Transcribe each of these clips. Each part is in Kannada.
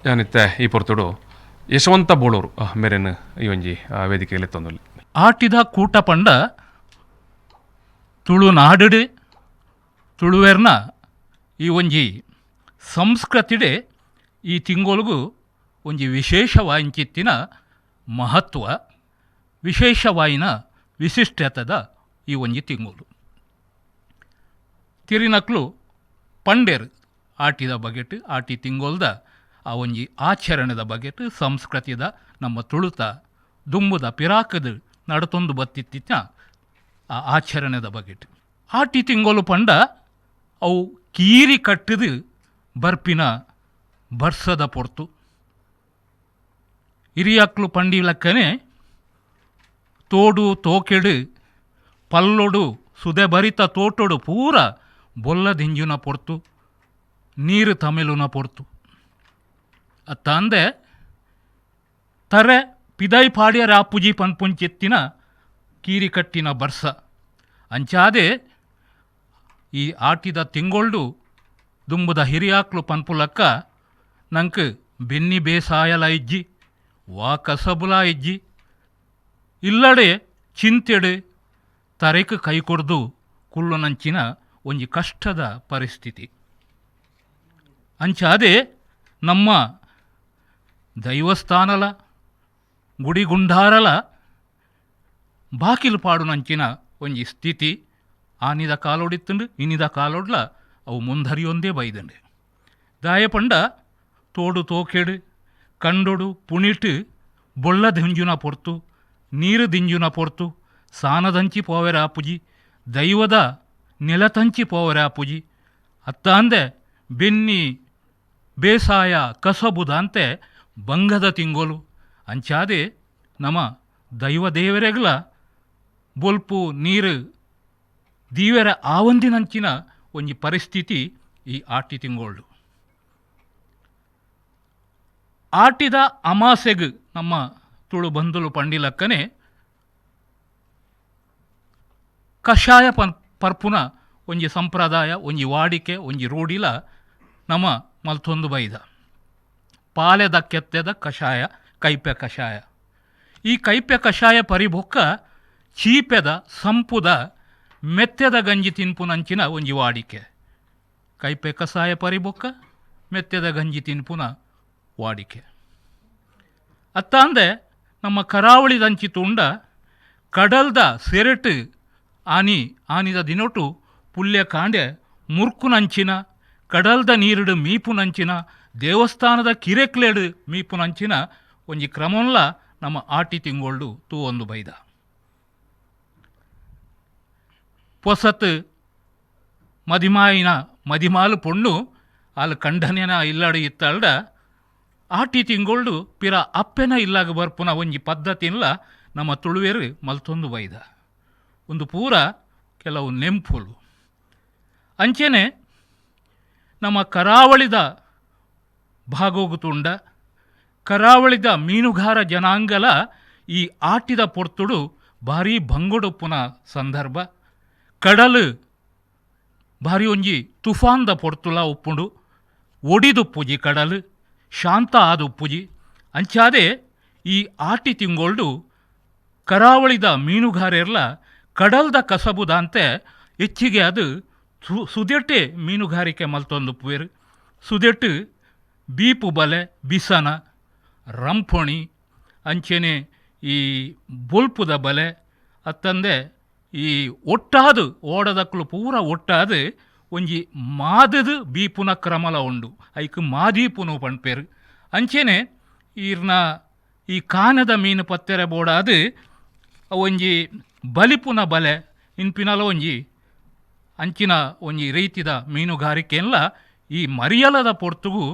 ಯಾನಿತ್ತೆ ಈ ಪೊರ್ತುಡು ಯಶವಂತ ಬೋಳೂರು ಮೇರೆನ್ ಈ ಒಂಜಿ ವೇದಿಕೆಯಲ್ಲಿ ತಂದು ಆಟಿದ ಕೂಟ ಪಂಡ ತುಳುನಾಡುಡೆ ತುಳುವೆರ್ನ ಈ ಒಂಜಿ ಸಂಸ್ಕೃತಿಡೆ ಈ ತಿಂಗೊಳಗು ಒಂಜಿ ವಿಶೇಷವಾಯಿನ ಮಹತ್ವ ವಿಶೇಷವಾಯಿನ ವಿಶಿಷ್ಟತೆದ ಈ ಒಂಜಿ ತಿಂಗಳು ತಿರಿನಕ್ಲು ಪಂಡೇರು ಆಟಿದ ಬಗೆಟ್ ಆಟಿ ತಿಂಗೊಳ್ದ ಆ ಒಂಜಿ ಆಚರಣೆದ ಬಗೆಟ್ ಸಂಸ್ಕೃತಿದ ನಮ್ಮ ತುಳುತ ದುಂಬುದ ಪಿರಾಕದ ನಡತೊಂದು ಬತ್ತಿತ್ತಿನ ಆ ಆಚರಣೆದ ಬಗೆಟ್ ಆಟಿ ತಿಂಗೊಲು ಪಂಡ ಅವು ಕೀರಿ ಕಟ್ಟದು ಬರ್ಪಿನ ಬರ್ಸದ ಪೊರ್ತು ಹಿರಿಯಕ್ಲು ಪಂಡಿಲಕ್ಕನೆ ತೋಡು ತೋಕೆಡು ಪಲ್ಲೊಡು ಸುದೆ ಭರಿತ ತೋಟೊಡು ಪೂರ ಬೊಲ್ಲದಿಂಜುನ ಪೊರ್ತು ನೀರು ತಮಿಳುನ ಪೊರ್ತು ಅತ್ತ ಅಂದೆ ತರೆ ಪಿದೈ ಪಾಡ್ಯರ ಅಪ್ಪುಜಿ ಪನ್ಪುಂಚೆತ್ತಿನ ಕೀರಿ ಕಟ್ಟಿನ ಬರ್ಸ ಅಂಚಾದೆ ಈ ಆಟಿದ ತಿಂಗೊಳ್ಡು ದುಂಬುದ ಹಿರಿಯಾಕ್ಲು ಪನ್ಪುಲಕ್ಕ ನಂಗೆ ಬೆನ್ನಿ ಬೇಸಾಯಲ ಇಜ್ಜಿ ವಾ ಕಸಬುಲ ಇಜ್ಜಿ ಇಲ್ಲಡೆ ಚಿಂತೆಡೆ ತರೆಕ್ ಕೈ ಕೊಡ್ದು ಕುಳ್ಳುನಂಚಿನ ಒಂಜಿ ಕಷ್ಟದ ಪರಿಸ್ಥಿತಿ ಅಂಚಾದೆ ನಮ್ಮ ದೈವಸ್ಥಾನಲ ಗುಡಿಗುಂಡಾರಲ ಬಾಕಿಲು ಪಾಡುನಂಚಿನ ಒಂಜಿ ಸ್ಥಿತಿ ಆನಿದ ಕಾಲೋಡಿತ್ತುಂಡು ಇನಿದ ಕಾಲೋಡ್ಲ ಅವು ಮುಂದರಿಯೊಂದೇ ಬೈದಂಡು ದಾಯಪಂಡ ತೋಡು ತೋಕೆಡು ಕಂಡೊಡು ಪುಣಿಟ್ ಬೊಳ್ಳ ದಿಂಜುನ ಪೊರ್ತು ನೀರು ದಿಂಜುನ ಪೊರ್ತು ಸಾನದಂಚಿ ಪೋವೆರ ಆಪುಜಿ ದೈವದ ನೆಲತಂಚಿ ಪೋವೆರ ಆಪುಜಿ ಅತ್ತ ಅಂದೆ ಬೆನ್ನಿ ಬೇಸಾಯ ಕಸಬುದಂತೆ ಬಂಗದ ತಿಂಗೋಲು ಅಂಚಾದೆ ನಮ್ಮ ದೈವ ದೇವರೆಗ್ಲ ಬೊಲ್ಪು ನೀರು ದೀವೆರ ಆವಂದಿನಂಚಿನ ಒಂಜಿ ಪರಿಸ್ಥಿತಿ ಈ ಆಟಿ ತಿಂಗೋಳು ಆಟಿದ ಅಮಾಸೆಗ್ ನಮ್ಮ ತುಳು ಬಂಧುಲು ಪಂಡಿಲಕ್ಕನೆ ಕಷಾಯ ಪರ್ಪುನ ಒಂಜಿ ಸಂಪ್ರದಾಯ ಒಂಜಿ ವಾಡಿಕೆ ಒಂಜಿ ರೂಢಿಲ ನಮ್ಮ ಮಲ್ತೊಂದು ಬೈದ ಪಾಲೆದ ಕೆತ್ತೆದ ಕಷಾಯ ಕೈಪೆ ಕಷಾಯ ಈ ಕೈಪೆ ಕಷಾಯ ಪರಿಬೊಕ್ಕ ಚೀಪೆದ ಸಂಪುದ ಮೆತ್ತೆದ ಗಂಜಿ ತಿನ್ಪುನಂಚಿನ ಒಂಜಿ ವಾಡಿಕೆ ಕೈಪೆ ಕಷಾಯ ಪರಿಬೊಕ್ಕ ಮೆತ್ತೆದ ಗಂಜಿ ತಿನ್ಪುನ ವಾಡಿಕೆ ಅತ್ತ ಅಂದೆ ನಮ್ಮ ಕರಾವಳಿದಂಚಿ ತುಂಡ ಕಡಲ್ದ ಸೆರೆಟ್ ಆನಿದ ದಿನೊಟ್ಟು ಪುಲ್ಯ ಕಾಂಡೆ ಮುರ್ಕುನಂಚಿನ ಕಡಲ್ದ ನೀರುಡು ಮೀಪುನಂಚಿನ ದೇವಸ್ಥಾನದ ಕಿರೆಕ್ಲೇಡು ಮೀಪುನಂಚಿನ ಒಂಜಿ ಕ್ರಮಂಲ ನಮ್ಮ ಆಟಿ ತಿಂಗೊಳ್ಡು ತೂ ಒಂದು ಬೈದ ಪೊಸತ್ ಮದಿಮಾಲು ಪೊಣ್ಣು ಅಲ್ಲಿ ಕಂಡನೆನ ಇಲ್ಲಡು ಇತ್ತಲ್ಡ ಆಟಿ ತಿಂಗೊಳ್ಡು ಪಿರ ಅಪ್ಪೆನ ಇಲ್ಲಾಗ ಬರ್ಪುನ ಒಂಜಿ ಪದ್ಧತಿನ್ಲ ನಮ್ಮ ತುಳುವೆರು ಮಲ್ತೊಂದು ಬೈದ ಒಂದು ಪೂರ ಕೆಲವು ನೆಂಪುಲು ಅಂಚೆನೆ ನಮ್ಮ ಕರಾವಳಿದ ಭಾಗೋಗುತುಂಡ ಕರಾವಳಿದ ಮೀನುಗಾರ ಜನಾಂಗಲ ಈ ಆಟಿದ ಪೊರ್ತುಡು ಭಾರಿ ಬಂಗೊಡೊಪ್ಪುನ ಸಂದರ್ಭ ಕಡಲು ಭಾರಿ ಒಂಜಿ ತುಫಾನ್ದ ಪೊರ್ತುಲ ಉಪ್ಪುಂಡು ಒಡಿದುಪ್ಪುಜಿ ಕಡಲು ಶಾಂತ ಆದುಪ್ಪುಜಿ ಅಂಚಾದೆ ಈ ಆಟಿ ತಿಂಗೊಳ್ಡು ಕರಾವಳಿದ ಮೀನುಗಾರೆರ್ಲ ಕಡಲ್ದ ಕಸಬುದಂತೆ ಹೆಚ್ಚಿಗೆ ಅದು ಸುದೆಟ್ಟೆ ಮೀನುಗಾರಿಕೆ ಮಲ್ತೊಂದುಪ್ಪುವೆರು ಸುದೆಟ್ಟು ಬೀಪು ಬಲೆ ಬಿಸನ ರಂಪೊಣಿ ಅಂಚೆನೆ ಈ ಬೊಲ್ಪುದ ಬಲೆ ಅತ್ತಂದೆ ಈ ಒಟ್ಟಾದು ಓಡದಕ್ಕಲು ಪೂರ ಒಟ್ಟಾದು ಒಂಜಿ ಮಾದದು ಬೀಪುನ ಕ್ರಮಲ ಉಂಡು ಐಕ್ ಮಾದೀಪುನು ಪಣ್ಪೇರು ಅಂಚೆನೆ ಈರ್ನ ಈ ಕಾನದ ಮೀನು ಪತ್ತೆರೆ ಬೋಡಾದು ಒಂಜಿ ಬಲಿಪುನ ಬಲೆ ಇನ್ಪಿನಲ ಒಂಜಿ ಅಂಚಿನ ಒಂಜಿ ರೀತಿದ ಮೀನುಗಾರಿಕೆಲ್ಲ ಈ ಮರಿಯಲದ ಪೊರ್ತುಗು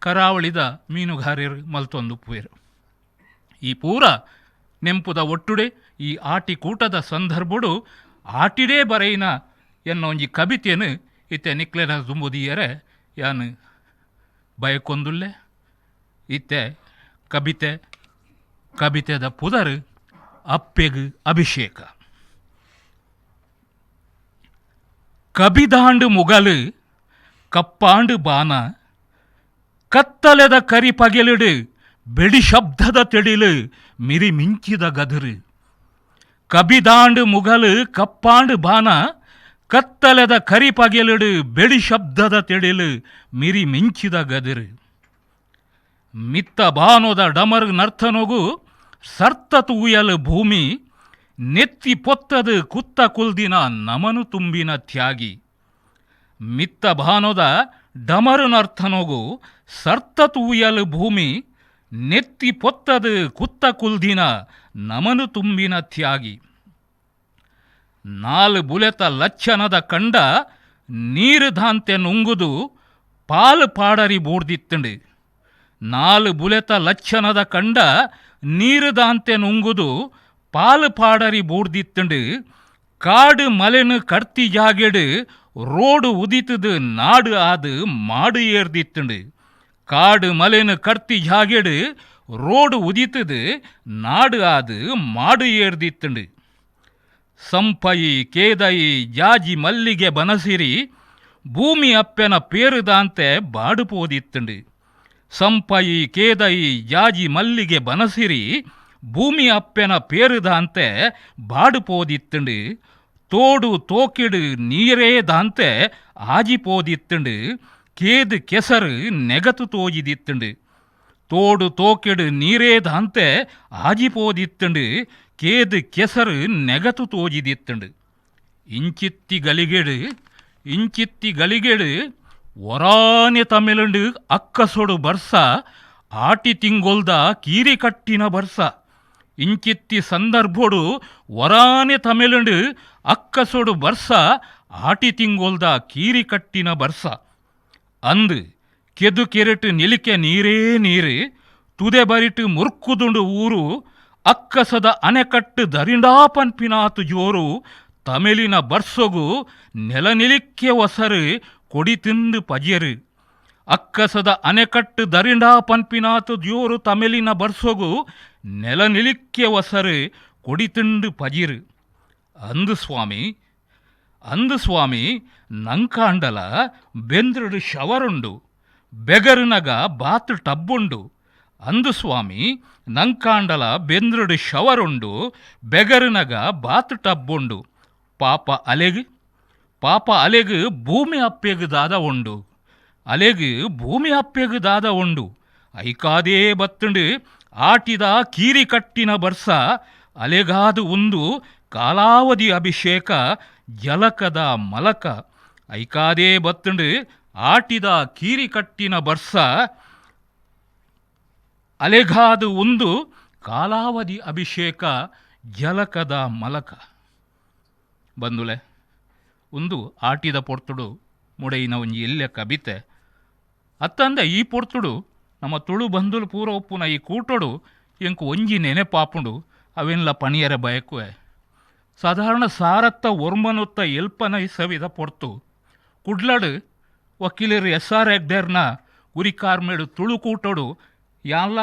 ಕರಾವಳಿದ ಮೀನುಗಾರರು ಮಲ್ತೊಂದುಪ್ಪುವೆರು ಈ ಪೂರ ನೆಂಪುದ ಒಟ್ಟುಡೆ ಈ ಆಟಿ ಕೂಟದ ಸಂದರ್ಭಡು ಆಟಿಡೇ ಬರೆಯಿನ ಎನ್ನೋ ಒಂಜಿ ಕವಿತೆಯನ್ನು ಇತ್ತೆ ನಿಕ್ಲೆನ ದುಂಬುದಿಯರೆ ಯಾನು ಬಯಕೊಂದುಲ್ಲೆ ಇತ್ತೆ ಕವಿತೆದ ಪುದರ್ ಅಪ್ಪೆಗ್ ಅಭಿಷೇಕ ಕಬಿದಾಂಡು ಮುಗಲು ಕಪ್ಪಾಂಡು ಬಾನ ಕತ್ತಲೆದ ಕರಿ ಪಗೆಲಿಡು ಬೆಡಿ ಶಬ್ದದ ತೆಡಿಲು ಮಿರಿ ಮಿಂಚಿದ ಗದುರು. ಕಬಿದಾಂಡು ಮುಗಲು ಕಪ್ಪಾಂಡು ಬಾನ ಕತ್ತಲೆದ ಕರಿ ಪಗೆಲಿಡು ಬೆಡಿ ಶಬ್ದದ ತೆಡಿಲು ಮಿರಿ ಮಿಂಚಿದ ಗದುರು. ಮಿತ್ತ ಬಾನೋದ ಡಮರು ನರ್ತನೊಗು ಸರ್ತ ತೂಯಲು ಭೂಮಿ ನೆತ್ತಿ ಪೊತ್ತದು ಕುತ್ತ ಕುಲ್ದಿನ ನಮನು ತುಂಬಿನ ತ್ಯಾಗಿ. ಮಿತ್ತ ಭಾನೋದ ಡಮರು ನರ್ತನೊಗು ಸರ್ತ ತೂಯಲು ಭೂಮಿ ನೆತ್ತಿ ಪೊತ್ತದು ಕುತ್ತ ಕುಲ್ದಿನ ನಮನು ತುಂಬಿನ ತ್ಯಾಗಿ. ನಾಲು ಬುಲೆತ ಲಚ್ಚನದ ಕಂಡ ನೀರು ದಾಂತೆ ನುಂಗುದು ಪಾಲು ಪಾಡರಿ ಬೂಡ್ದಿತ್ತಂಡು. ನಾಲು ಬುಲೆತ ಲಚ್ಚನದ ಕಂಡ ನೀರು ದಾಂತೆ ನುಂಗುದು ಪಾಲು ಪಾಡರಿ ಬೂಡ್ದಿತ್ತಂಡು. ಕಾಡು ಮಲೆನು ಕಡ್ತಿ ಜಾಗೆಡು ರೋಡು ಉದಿತದು ನಾಡು ಆದು ಮಾಡು ಏರ್ದಿತ್ತಂಡು. ಕಾಡು ಮಲೆನು ಕಡ್ತಿ ಜಾಗೆಡು ರೋಡು ಉದಿತದು ನಾಡು ಆದು ಮಾಡು ಏರ್ದಿತ್ತಂಡು. ಸಂಪಯಿ ಕೇದಯಿ ಜಾಜಿ ಮಲ್ಲಿಗೆ ಬನಸಿರಿ ಭೂಮಿ ಅಪ್ಪೆನ ಪೇರುದಾಂತೆ ಬಾಡು ಪೋದಿತ್ತಂಡು. ಸಂಪಯಿ ಕೇದಯಿ ಜಾಜಿ ಮಲ್ಲಿಗೆ ಬನಸಿರಿ ಭೂಮಿ ಅಪ್ಪೆನ ಪೇರುದಾಂತೆ ಬಾಡು ಪೋದಿತ್ತಂಡು. ತೋಡು ತೋಕಿಡು ನೀರೇ ದಾಂತೆ ಆಜಿ ಪೋದಿತ್ತಂಡು. ಕೇದು ಕೆಸರು ನೆಗತು ತೋಜಿದಿತ್ತಂಡು. ತೋಡು ತೋಕಿಡು ನೀರೇ ದಾಂತೆ ಆಜಿ ಪೋದಿತ್ತಂಡು. ಕೇದು ಕೆಸರು ನೆಗತು ತೋಜಿದಿತ್ತಂಡು. ಇಂಚಿತ್ತಿ ಗಲಿಗೆಡು ಒರಾನೆ ತಮಿಳುಂಡು ಅಕ್ಕಸೊಡು ಬರ್ಸ ಆಟಿ ತಿಂಗೊಲ್ದ ಕೀರಿ ಕಟ್ಟಿನ ಬರ್ಸ. ಇಂಚಿತ್ತಿ ಸಂದರ್ಭೋಡು ಒರಾನೆ ತಮಿಳುಂಡು ಅಕ್ಕಸೊಡು ಬರ್ಸ ಆಟಿ ತಿಂಗೊಲ್ದ ಕೀರಿ ಕಟ್ಟಿನ ಬರ್ಸ. ಅಂದು ಕೆದು ಕೆರೆಟು ನಿಲಿಕೆ ನೀರೇ ನೀರು ತುದೆ ಬರಿಟು ಮುರ್ಕುದುಂಡು ಊರು ಅಕ್ಕಸದ ಅಣೆಕಟ್ಟು ದರಿಂಡಾ ಪನ್ಪಿನಾತು ಜೋರು. ತಮಿಳಿನ ಬರ್ಸೊಗು ನೆಲ ನಿಲಿಕ್ಕೆ ಒಸರು ಕೊಡಿ ತಿಂದು ಪಜಿಯರು. ಅಕ್ಕಸದ ಅಣೆಕಟ್ಟು ದರಿಂಡಾ ಪನ್ಪಿನಾತು ಜೋರು ತಮಿಳಿನ ಬರ್ಸೊಗು ನೆಲ ನಿಲಿಕ್ಕೆ ಒಸರು ಕೊಡಿ ತಿಂದು ಪಜಿರು. ಅಂದು ಸ್ವಾಮಿ ನಂಕಾಂಡಲ ಬೆಂದ್ರಡು ಶವರುಂಡು ಬೆಗರುನಗ ಬಾತು ಟಬ್ಬುಂಡು. ಅಂದು ಸ್ವಾಮಿ ನಂಕಾಂಡಲ ಬೆಂದ್ರಡು ಶವರುಂಡು ಬೆಗರುನಗ ಬಾತು ಟಬ್ಬುಂಡು. ಪಾಪ ಅಲೆಗು ಭೂಮಿ ಅಪ್ಪೆಗು ದಾದ ಉಂಡು. ಅಲೆಗು ಭೂಮಿ ಅಪ್ಪೆಗು ದಾದ ಉಂಡು. ಐಕಾದೇ ಬತ್ತುಂಡು ಆಟಿದ ಕೀರಿ ಕಟ್ಟಿನ ಬರ್ಸ ಅಲೆಗಾದು ಉಂದು ಕಾಲಾವಧಿ ಅಭಿಷೇಕ ಜಲಕದ ಮಲಕ. ಐಕಾದೇ ಬತ್ತುಂಡು ಆಟಿದ ಕೀರಿ ಕಟ್ಟಿನ ಬರ್ಸ ಅಲೆಗಾದು ಉಂದು ಕಾಲಾವಧಿ ಅಭಿಷೇಕ ಜಲಕದ ಮಲಕ. ಬಂದುಲೆ ಒಂದು ಆಟಿದ ಪೊರ್ತುಡು ಮುಡೈನ ಒಂಜಿ ಎಲ್ಲೆ ಕಬಿತೆ ಅತ್ತಂದ ಈ ಪೊರ್ತುಡು ನಮ್ಮ ತುಳು ಬಂದುಲು ಪೂರ ಒಪ್ಪುನ ಈ ಕೂಟೋಡು ಎಂಕು ಒಂಜಿ ನೆನೆಪಾಪುಂಡು ಅವೆಲ್ಲ ಪಣಿಯರ ಬಯಕುವೆ. ಸಾಧಾರಣ ಸಾರತ್ತ ಒರ್ಮನೊತ್ತ ಎಲ್ಪನ ಇಸವಿದ ಪೊರ್ತು ಕುಡ್ಲಡು ವಕೀಲರು SR ಹೆಗ್ಡೇರ್ನ ಉರಿಕಾರ್ಮೇಡು ತುಳು ಕೂಟೋಡು ಯಾಲ್ಲ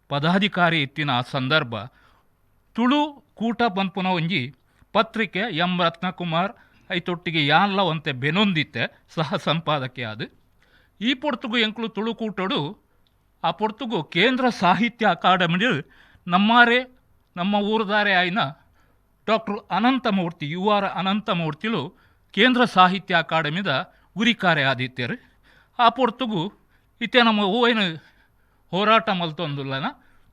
ಪದಾಧಿಕಾರಿ ಇತ್ತಿನ ಆ ಸಂದರ್ಭ ತುಳು ಕೂಟ ಪನ್ಪುನ ಒಂಜಿ ಪತ್ರಿಕೆ ಎಂ ರತ್ನಕುಮಾರ್ ಐತೊಟ್ಟಿಗೆ ಯಾಲ್ಲ ಒಂತೆ ಬೆನೊಂದಿತ್ತೆ ಸಹ ಸಂಪಾದಕೆ ಆದು. ಈ ಪೊರ್ತುಗು ಎಂಕ್ಲು ತುಳು ಕೂಟೋಡು ಆ ಪೊರ್ತುಗು ಕೇಂದ್ರ ಸಾಹಿತ್ಯ ಅಕಾಡೆಮಿ ನಮ್ಮ ಊರುದಾರೆ ಆಯ್ನ ಡಾಕ್ಟರ್ ಅನಂತಮೂರ್ತಿ UR ಅನಂತಮೂರ್ತಿಲು ಕೇಂದ್ರ ಸಾಹಿತ್ಯ ಅಕಾಡೆಮಿದ ಉರಿಕಾರೆ ಆದಿತ್ಯರು. ಆ ಪೊರ್ತುಗು ಇತ್ತೆ ನಮ್ಮ ಓಯ್ನು ಹೋರಾಟ ಮಲ್ತೊಂದುಲ್ಲನ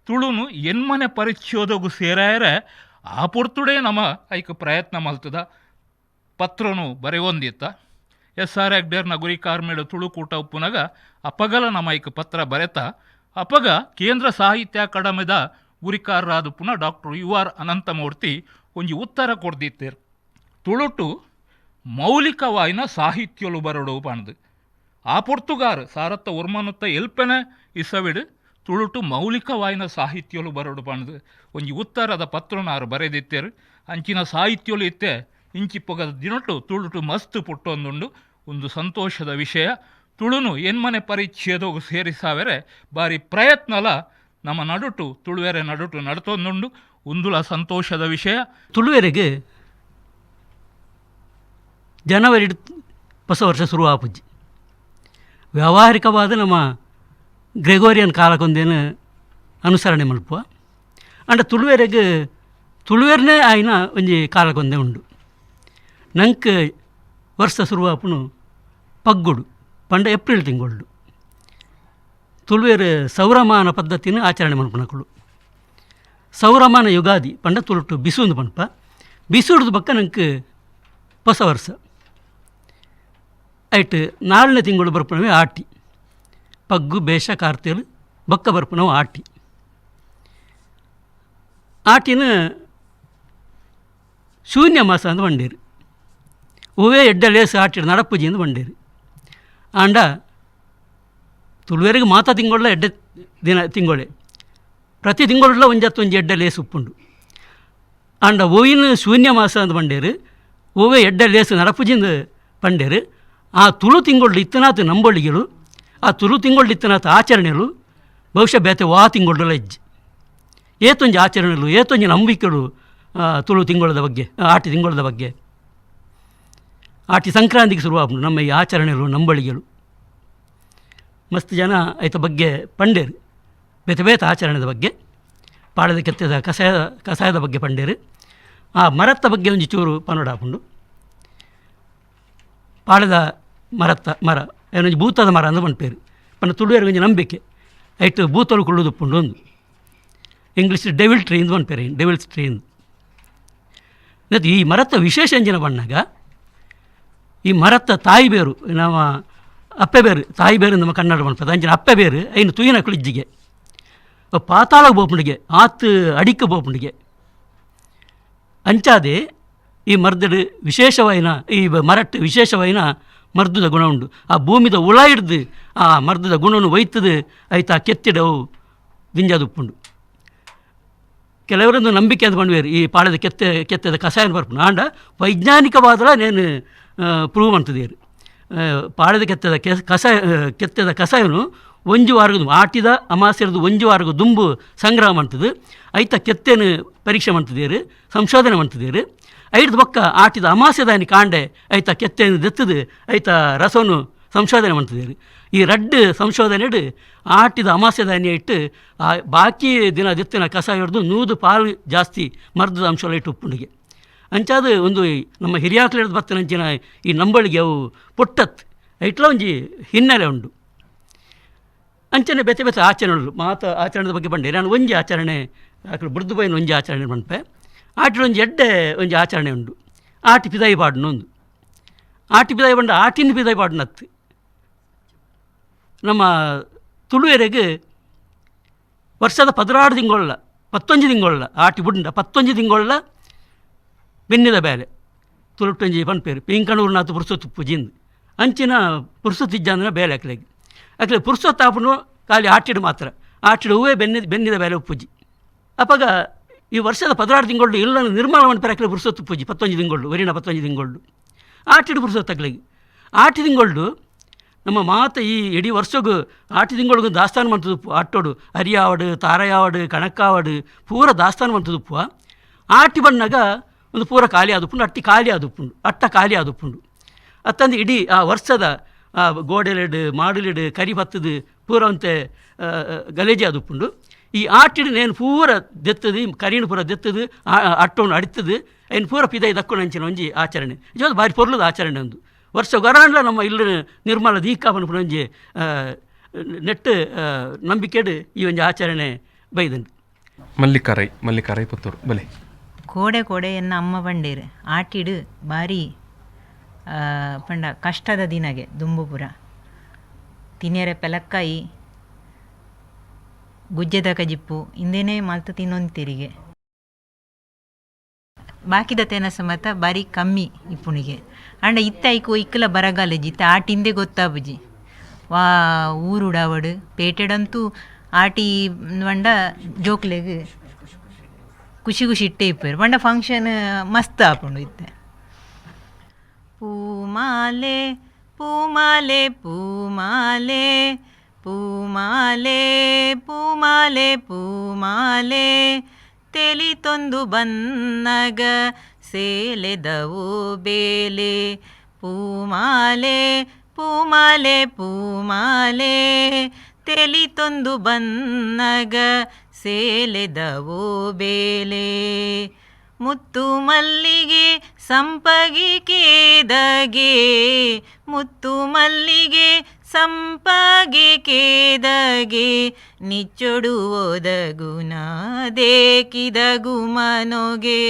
ತುಳುನು ಎನ್ಮನೆ ಪರಿಚಯೋದಗು ಸೇರಾಯರೆ ಆ ಪೊರ್ತುಡೇ ನಮ್ಮ ಐಕ್ ಪ್ರಯತ್ನ ಮಲ್ತದ ಪತ್ರನು ಬರೆಯೊಂದಿತ್ತ. SR ಹೆಗ್ಡೇರ್ನ ಗುರಿಕಾರ್ಮೇಡು ತುಳುಕೂಟ ಉಪ್ಪುನಗ ಅಪಗಲ ನಮ್ಮ ಐಕ್ ಪತ್ರ ಬರೆತ ಅಪಗ ಕೇಂದ್ರ ಸಾಹಿತ್ಯ ಅಕಾಡೆಮಿದ ಗುರಿಕಾರರಾದ ಪುನಃ ಡಾಕ್ಟರ್ UR ಅನಂತಮೂರ್ತಿ ಒಂಜಿ ಉತ್ತರ ಕೊಡ್ದಿತ್ತೇರು. ತುಳುಟು ಮೌಲಿಕವಾಯಿನ ಸಾಹಿತ್ಯಲು ಬರಡು ಪಣದು ಆ ಪೊರ್ತುಗಾರು ಸಾರತ್ತ ಒರ್ಮನೊತ್ತ ಎಲ್ಪೆನ ಇಸವಿಡು ತುಳುಟು ಮೌಲಿಕವಾಯಿನ ಸಾಹಿತ್ಯಲು ಬರಡು ಪಣದು ಒಂಜಿ ಉತ್ತರದ ಪತ್ರನಾರು ಬರೆದಿತ್ತೇರು. ಅಂಚಿನ ಸಾಹಿತ್ಯಲು ಇತ್ತೆ ಇಂಚಿಪ್ಪಗದ ದಿನೊಟ್ಟು ತುಳುಟು ಮಸ್ತ್ ಪುಟ್ಟೊಂದುಂಡು ಒಂದು ಸಂತೋಷದ ವಿಷಯ. ತುಳುನು ಎನ್ಮನೆ ಪರಿಚಯದೋಗು ಸೇರಿಸಾವೆರೆ ಬಾರಿ ಪ್ರಯತ್ನಲ ನಮ್ಮ ನಡುಟು ತುಳುವೆರೆ ನಡುಟು ನಡ್ತೊಂದುಂಡು ಒಂದುಲ ಸಂತೋಷದ ವಿಷಯ. ತುಳುವೆರೆಗೆ ಜನವರಿ ಹೊಸ ವರ್ಷ ಶುರುವಾಪುಜ್ಜಿ. ವ್ಯಾವಹಾರಿಕವಾದ ನಮ್ಮ ಗ್ರೆಗೋರಿಯನ್ ಕಾಲಕ್ಕೊಂದೇನು ಅನುಸರಣೆ ಮಲ್ಪುವ ಅಂಡ ತುಳುವೆರ್ನೇ ಆಯ್ನ ಒಂಜಿ ಕಾಲಕ್ಕೊಂದೇ ಉಂಡು. ನಂಗೆ ವರ್ಷ ಶುರುವಾಪುನು ಪಗ್ಗುಡು ಪಂಡ ಏಪ್ರಿಲ್ ತಿಂಗಳು ತುಳುವೇರು ಸೌರಮಾನ ಪದ್ಧತಿನ ಆಚರಣೆ ಮಲ್ಪನಕುಳು. ಸೌರಮಾನ ಯುಗಾದಿ ಪಂಡ ತುಳುಟು ಬಿಸುಂದು ಪನ್ಪ ಬಿಸುಡ್ದು ಬಕ್ಕ ನಂಗೆ ಹೊಸ ವರ್ಷ ಐಟ್ 4ನೇ ತಿಂಗಳು ಬರ್ಪನವೇ ಆಟಿ ಪಗ್ಗು ಬೇಷ ಕಾರ್ತಿಯಲು ಬಕ್ಕ ಬರ್ಪನವು ಆಟಿ ಆಟಿನ ಶೂನ್ಯ ಮಾಸ ಅಂತ ಬಂಡೇರು ಹೂವೇ ಎಡ್ಡ ಲೇಸು ಆಟಿಡು ನಡಪೂಜಿ ಅಂತ ಬಂಡೇರು ಆಂಡ ತುಳುವೆರಿಗೆ ಮಾತ ತಿಂಗೊಳ್ಳ ಎಡ್ಡ ದಿನ ತಿಂಗೊಳೆ ಪ್ರತಿ ತಿಂಗಳ ಒಂಜಿ ಎಡ್ಡ ಲೇಸು ಉಪ್ಪುಂಡು ಆಂಡ ಹೂವಿನ ಶೂನ್ಯ ಮಾಸ ಅಂತ ಬಂಡೇರು ಹೂವೇ ಎಡ್ಡ ಲೇಸು ನಡಪೂಜಿಂದ ಬಂಡೇರು ಆ ತುಳು ತಿಂಗಳು ಇತ್ತನಾತು ನಂಬೊಳಿಗೆಲು ಆ ತುಳು ತಿಂಗಳು ಇತ್ತನಾತು ಆಚರಣೆಗಳು ಬಹುಶಃ ಬೇತೆ ವಾ ತಿಂಗೊಳ್ಳ ಇಜ್ಜಿ ಏತೊಂಜಿ ಆಚರಣೆಗಳು ಏತೊಂಜಿ ನಂಬಿಕೆಗಳು ತುಳು ತಿಂಗಳದ ಬಗ್ಗೆ ಆಟಿ ತಿಂಗಳದ ಬಗ್ಗೆ ಆಟಿ ಸಂಕ್ರಾಂತಿಗೆ ಶುರುವಾಗ್ಬೋದು ನಮ್ಮ ಈ ಆಚರಣೆಗಳು ನಂಬಳಿಗೆಗಳು ಮಸ್ತ್ ಜನ ಐತ ಬಗ್ಗೆ ಪಂಡೇರು ಬೇತೆ ಬೇತೆ ಆಚರಣೆದ ಬಗ್ಗೆ ಪಾಳದ ಕೆತ್ತದ ಕಷಾಯದ ಬಗ್ಗೆ ಪಂಡೇರು ಆ ಮರತ್ತ ಬಗ್ಗೆ ಒಂಜಿ ಚೂರು ಪನೋಡ ಹಾಕೊಂಡು ಪಾಳದ ಮರ ಏನೊಂಜಿ ಭೂತದ ಮರ ಅಂದು ಪಂಪೇರು ಪಂಡ ತುಳುವೇರಿಗೆ ಒಂಜಿ ನಂಬಿಕೆ ಐಟ್ ಭೂತಲು ಕುಳ್ಳುದು ಉಪ್ಪುಂಡು ಒಂದು ಇಂಗ್ಲೀಷ್ ಡೆವಿಲ್ ಟ್ರೀ ಇಂದು ಪಂಪೇರು ಡೆವಿಲ್ಸ್ ಟ್ರೀ ಇಂದು ಈ ಮರತ್ತ ವಿಶೇಷ ಅಂಜಿನ ಬಣ್ಣಾಗ ಈ ಮರತ್ತ ತಾಯಿ ಬೇರು ನಮ್ಮ ಅಪ್ಪೆ ಬೇರು ತಾಯಿ ಬೇರು ನಮ್ಮ ಕನ್ನಡ ಮನ್ಪದ ಅಂಚಿನ ಅಪ್ಪೆ ಬೇರು ಐನು ತುಯಿನ ಕುಳಿಜ್ಜಿಗೆ ಪಾತಾಳ ಬೋಪುಂಡಿಗೆ ಆತು ಅಡಿಕೆ ಬೋಪುಂಡಿಗೆ ಅಂಚಾದೆ ಈ ಮರ್ದಡು ವಿಶೇಷವಾಯಿನ ಈ ಮರಟ್ಟು ವಿಶೇಷವಾಯಿನ ಮರ್ದದ ಗುಣ ಉಂಡು ಆ ಭೂಮಿದ ಹುಳ ಹಿಡ್ದು ಆ ಮರ್ದದ ಗುಣವನ್ನು ಒಯ್ತದು ಆಯ್ತು ಆ ಕೆತ್ತಿಡವು ದಿಂಜಾದುಪ್ಪುಂಡು ಕೆಲವರೊಂದು ನಂಬಿಕೆ ಅಂತ ಬಂದ್ವೇರು ಈ ಪಾಳದ ಕೆತ್ತದ ಕಷಾಯನ ಬರ್ಪುಂಡು ಆಂಡ ವೈಜ್ಞಾನಿಕವಾದಲ ನೇನು ಪ್ರೂವ್ ಅಂತದೇರು ಪಾಳದ ಕೆತ್ತದ ಕಷಾಯನು ಒಂಜು ವಾರಗದು ಆಟಿದ ಅಮಾಸ್ಯರದು ಒಂಜು ವಾರಗ ದುಂಬು ಸಂಗ್ರಹ ಮಾಡ್ತದೆ ಐತ ಕೆತ್ತೇನು ಪರೀಕ್ಷೆ ಮಾಡ್ತಿದ್ದೇರು ಸಂಶೋಧನೆ ಮಾಡ್ತಿದ್ದೇರು ಐದು ಬೊಕ್ಕ ಆಟಿದ ಅಮಾಸ್ಯದಾನಿ ಕಾಂಡೆ ಐತ ಕೆತ್ತೇನು ದೆತ್ತದು ಐತ ರಸವನ್ನು ಸಂಶೋಧನೆ ಮಾಡ್ತಿದ್ದೇರು ಈ ರಡ್ಡು ಸಂಶೋಧನೆ ಆಟಿದ ಅಮಾಸ್ಯದಾನಿ ಇಟ್ಟು ಬಾಕಿ ದಿನ ದೆತ್ತಿನ ಕಷಾಯ ಹಿಡಿದು 100 ಪಾಲು ಜಾಸ್ತಿ ಮರ್ದದ ಅಂಶ ಇಟ್ಟು ಉಪ್ಪುಂಡಿಗೆ ಅಂಚಾದ ಒಂದು ನಮ್ಮ ಹಿರಿಯಾಕ್ಲು ಹಿಡಿದು ಬರ್ತನ ಅಂಚಿನ ಈ ನಂಬಳಿಗೆ ಅವು ಪುಟ್ಟತ್ ಐಟ್ಲ ಒಂಜಿ ಹಿನ್ನೆಲೆ ಉಂಡು ಅಂಚನೆ ಬೇತೆ ಬೇತೆ ಆಚರಣೆಗಳು ಆಚರಣೆದ ಬಗ್ಗೆ ಬಂಡೆ ನಾನು ಒಂಜಿ ಆಚರಣೆ ಆಕಳು ಬುಡ್ದು ಬೈನ ಒಂಜಿ ಆಚರಣೆ ಮನ್ಪೆ ಆಟಿನ ಒಂಜಿ ಎಡ್ಡೆ ಒಂಜಿ ಆಚರಣೆ ಉಂಡು ಆಟಿ ಪಿದಾಯಿ ಪಾಡ್ನೊಂದು ಆಟಿ ಪಿದಾಯಿ ಬಂಡ ಆಟಿನ ಪಿದಾಯಿ ಪಾಡ್ನತ್ತು ನಮ್ಮ ತುಳುವೆರೆಗೆ ವರ್ಷದ 16 ತಿಂಗೊಳ್ಳ 11 ತಿಂಗೊಳ್ಳ ಆಟಿ ಬುಡ್ಡ 11 ತಿಂಗೊಳ್ಳ ಬೆನ್ನಿದ ಬೇಲೆ ತುಳುಟೊಂಜಿ ಪನ್ಪೇರು ಪಿಂಕಣೂರ್ನಾಥ್ ಪುರ್ಸೊತ್ತು ಪೂಜಿಂದು ಅಂಚಿನ ಪುರ್ಸೊತ್ತಿಜ್ಜ ಅಂದ್ರೆ ಬೇಲೆ ಅಕ್ಲೆ ಪುರ್ಸೊತ್ತು ಆಪನು ಖಾಲಿ ಆಟಿಡು ಮಾತ್ರ ಆಟಿಡು ಹೂವೇ ಬೆನ್ನಿದ ಬೇಲೆ ಉಪ್ಪುಜಿ ಅಪ್ಪಾಗ ಈ ವರ್ಷದ 16 ತಿಂಗಳು ಇಲ್ಲ ನಿರ್ಮಾಣ ಮನ್ಪೇರು ಅಕ್ಲೆ ಪುರ್ಸೊತ್ತು ಪೂಜಿ 11 ತಿಂಗಳು ವರಿನ 11 ತಿಂಗಳು ಆಟಿಡು ಪುರ್ಸೊತ್ತು ಅಕ್ಲೆಗೆ ಆಟಿ ತಿಂಗಳು ನಮ್ಮ ಮಾತ ಈ ಇಡೀ ವರ್ಷಗೂ ಆಟಿ ತಿಂಗಳಿಗೂ ದಾಸ್ತಾನ ಮಾಡ್ತದುಪ್ಪು ಆಟೋಡು ಹರಿಯಾವಡು ತಾರಯಾವಡು ಕಣಕ್ಕಾವಡು ಪೂರ ದಾಸ್ತಾನ ಮಾಡ್ತದುಪ್ಪು ಆಟಿ ಬಣ್ಣಾಗ ಒಂದು ಪೂರ ಖಾಲಿ ಆದುಪ್ಪುಂಡು ಅಟ್ಟ ಖಾಲಿ ಆದುಪ್ಪುಂಡು ಅತ್ತಂದು ಇಡೀ ಆ ವರ್ಷದ ಗೋಡೆಲೆಡು ಮಾಡಲಿಡು ಕರಿ ಬತ್ತದು ಪೂರ ಅಂತೆ ಗಲೇಜಿ ಆದುಪ್ಪುಂಡು ಈ ಆಟಿಡು ನೇನು ಪೂರ ದೆತ್ತದು ಕರಿನು ಪೂರ ದೆತ್ತದು ಅಟ್ಟೋನು ಅಡಿತದು ಏನು ಪೂರ ಪಿದಾಯಿ ದಕ್ಕೊಂಡು ಅಂಚಿನ ಒಂಜಿ ಆಚರಣೆ ಇದು ಬಾರಿ ಪೊರ್ಲದ ಆಚರಣೆ ಒಂದು ವರ್ಷ ಗೊರಾಂಡ್ಲ ನಮ್ಮ ಇಲ್ಲ ನಿರ್ಮಲ ದೀಕಾಪನ ಪುನಂಜಿ ನೆಟ್ಟು ನಂಬಿಕೆಡು ಈ ಒಂಜಿ ಆಚರಣೆ ಬೈದಂಡು ಮಲ್ಲಿಕಾರೈ ಪುತ್ತೂರು ಬಲೆ ಕೋಡೆ ಎನ್ನ ಅಮ್ಮ ಬಂಡೇರು ಆಟಿಡು ಬಾರಿ ಪಂಡ ಕಷ್ಟದ ದಿನಗೆ ದುಂಬುಪುರ ತಿನ್ಯರೆ ಪೆಲಕ್ಕಾಯಿ ಗುಜ್ಜೆದ ಕಜಿಪ್ಪು ಇಂದೇನೆ ಮಲ್ತು ತಿನ್ನೊಂದು ತಿರಿಗೆ ಬಾಕಿದ ತೆನಸ ಮತ ಬಾರಿ ಕಮ್ಮಿ ಇಪ್ಪುಣಿಗೆ ಅಂಡ ಇತ್ತೈಕು ಇಕ್ಕಲ ಬರಗಾಲಜಿ ಇತ್ತ ಆಟಿಂದೆ ಗೊತ್ತಾಬುಜಿ ವಾ ಊರುಡಾವಡು ಪೇಟೆಡಂತೂ ಆಟಿ ಬಂಡ ಜೋಕ್ಲೆಗ್ ಖುಷಿ ಇಟ್ಟೆ ಇಪ್ಪೇರು ಬಂಡ ಫಂಕ್ಷನ್ ಮಸ್ತ್ ಆಪುಂಡು ಇತ್ತೆ ಪೂಮಾಲೆ ಪೂಮಾಲೆ ಪೂಮಾಲೆ ಪೂಮಾಲೆ ಪೂಮಾಲೆ ಪೂಮಾಲೆ ತೆಲಿತೊಂದು ಬನ್ನಗ ಸೇಲೆದವು ಬೇಲೆ ಪೂಮಾಲೆ ಪೂಮಾಲೆ ಪೂಮಾಲೆ ತೆಲಿತೊಂದು ಬನ್ನಗ ಸೇಲೆದವೋ ಬೇಲೆ. ಮುತ್ತು ಮಲ್ಲಿಗೆ ಸಂಪಗಿ ಕೇದಗೆ, ಮುತ್ತು ಮಲ್ಲಿಗೆ ಸಂಪಗೆ ಕೇದಗೆ, ನಿಚ್ಚೊಡು ಒದಗುನ ದೇಕಿದಗು ಮನೊಗೆ,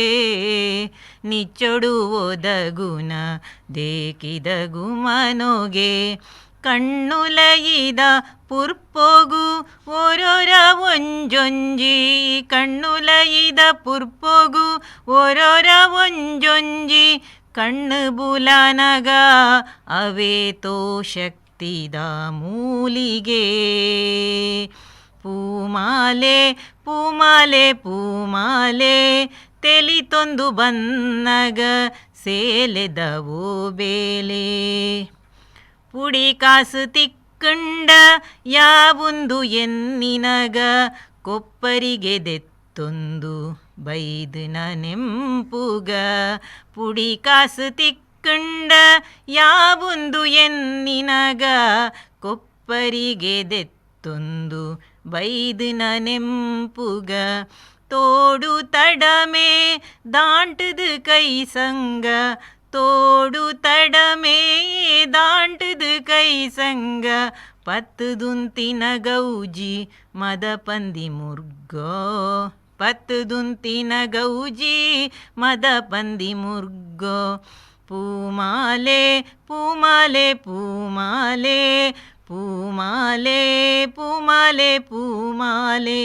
ನಿಚ್ಚೊಡು ಒದಗುನ ದೇಕಿದಗು ಮನೊಗೆ. ಕಣ್ಣುಲಯಿದ ಪುರ್ಪೊಗು ಓರೋರ ಒಂಜೊಂಜಿ, ಕಣ್ಣುಲಯಿದ ಪುರ್ಪೊಗು ಓರೋರ ಒಂಜೊಂಜಿ, ಕಣ್ಣು ಬುಲನಗ ಅವೇ ತೋ ಶಕ್ತಿದ ಮೂಲಿಗೆ. ಪೂಮಾಲೆ ಪೂಮಾಲೆ ಪೂಮಾಲೆ ತೆಲಿತೊಂದು ಬನ್ನಗ ಸೇಲೆದವೋ ಬೇಲೆ. ಪುಡಿ ಕಾಸು ತಿಕ್ಕಂಡ ಯಾವೊಂದು ಎನ್ನಿನಗ, ಕೊಪ್ಪರಿಗೆ ದೆತ್ತೊಂದು ಬೈದನ ನೆಂಪುಗ. ಪುಡಿ ಕಾಸು ತಿಕ್ಕಂಡ ಯಾವೊಂದು ಎನ್ನಿನಗ, ಕೊಪ್ಪರಿಗೆ ದೆತ್ತೊಂದು ಬೈದನ ನೆಂಪುಗ. ತೋಡು ತಡಮೆ ದಾಂಟದು ಕೈ ಸಂಗ, ತೋಡು ತಡಮೆ ದಾಂಟದು ಕೈ ಸಂಗ, ಪತ್ತುದುಂತಿನ ಗೌಜಿ ಮದ ಪಂದಿ ಮುರ್ಗೋ, ಪತ್ತುದುಂತಿನ ಗೌಜಿ ಮದ ಪಂದಿ ಮುರ್ಗೋ. ಪೂಮಾಲೆ ಪೂಮಾಲೆ ಪೂಮಾಲೆ ಪೂಮಾಲೆ ಪೂಮಾಲೆ ಪೂಮಾಲೆ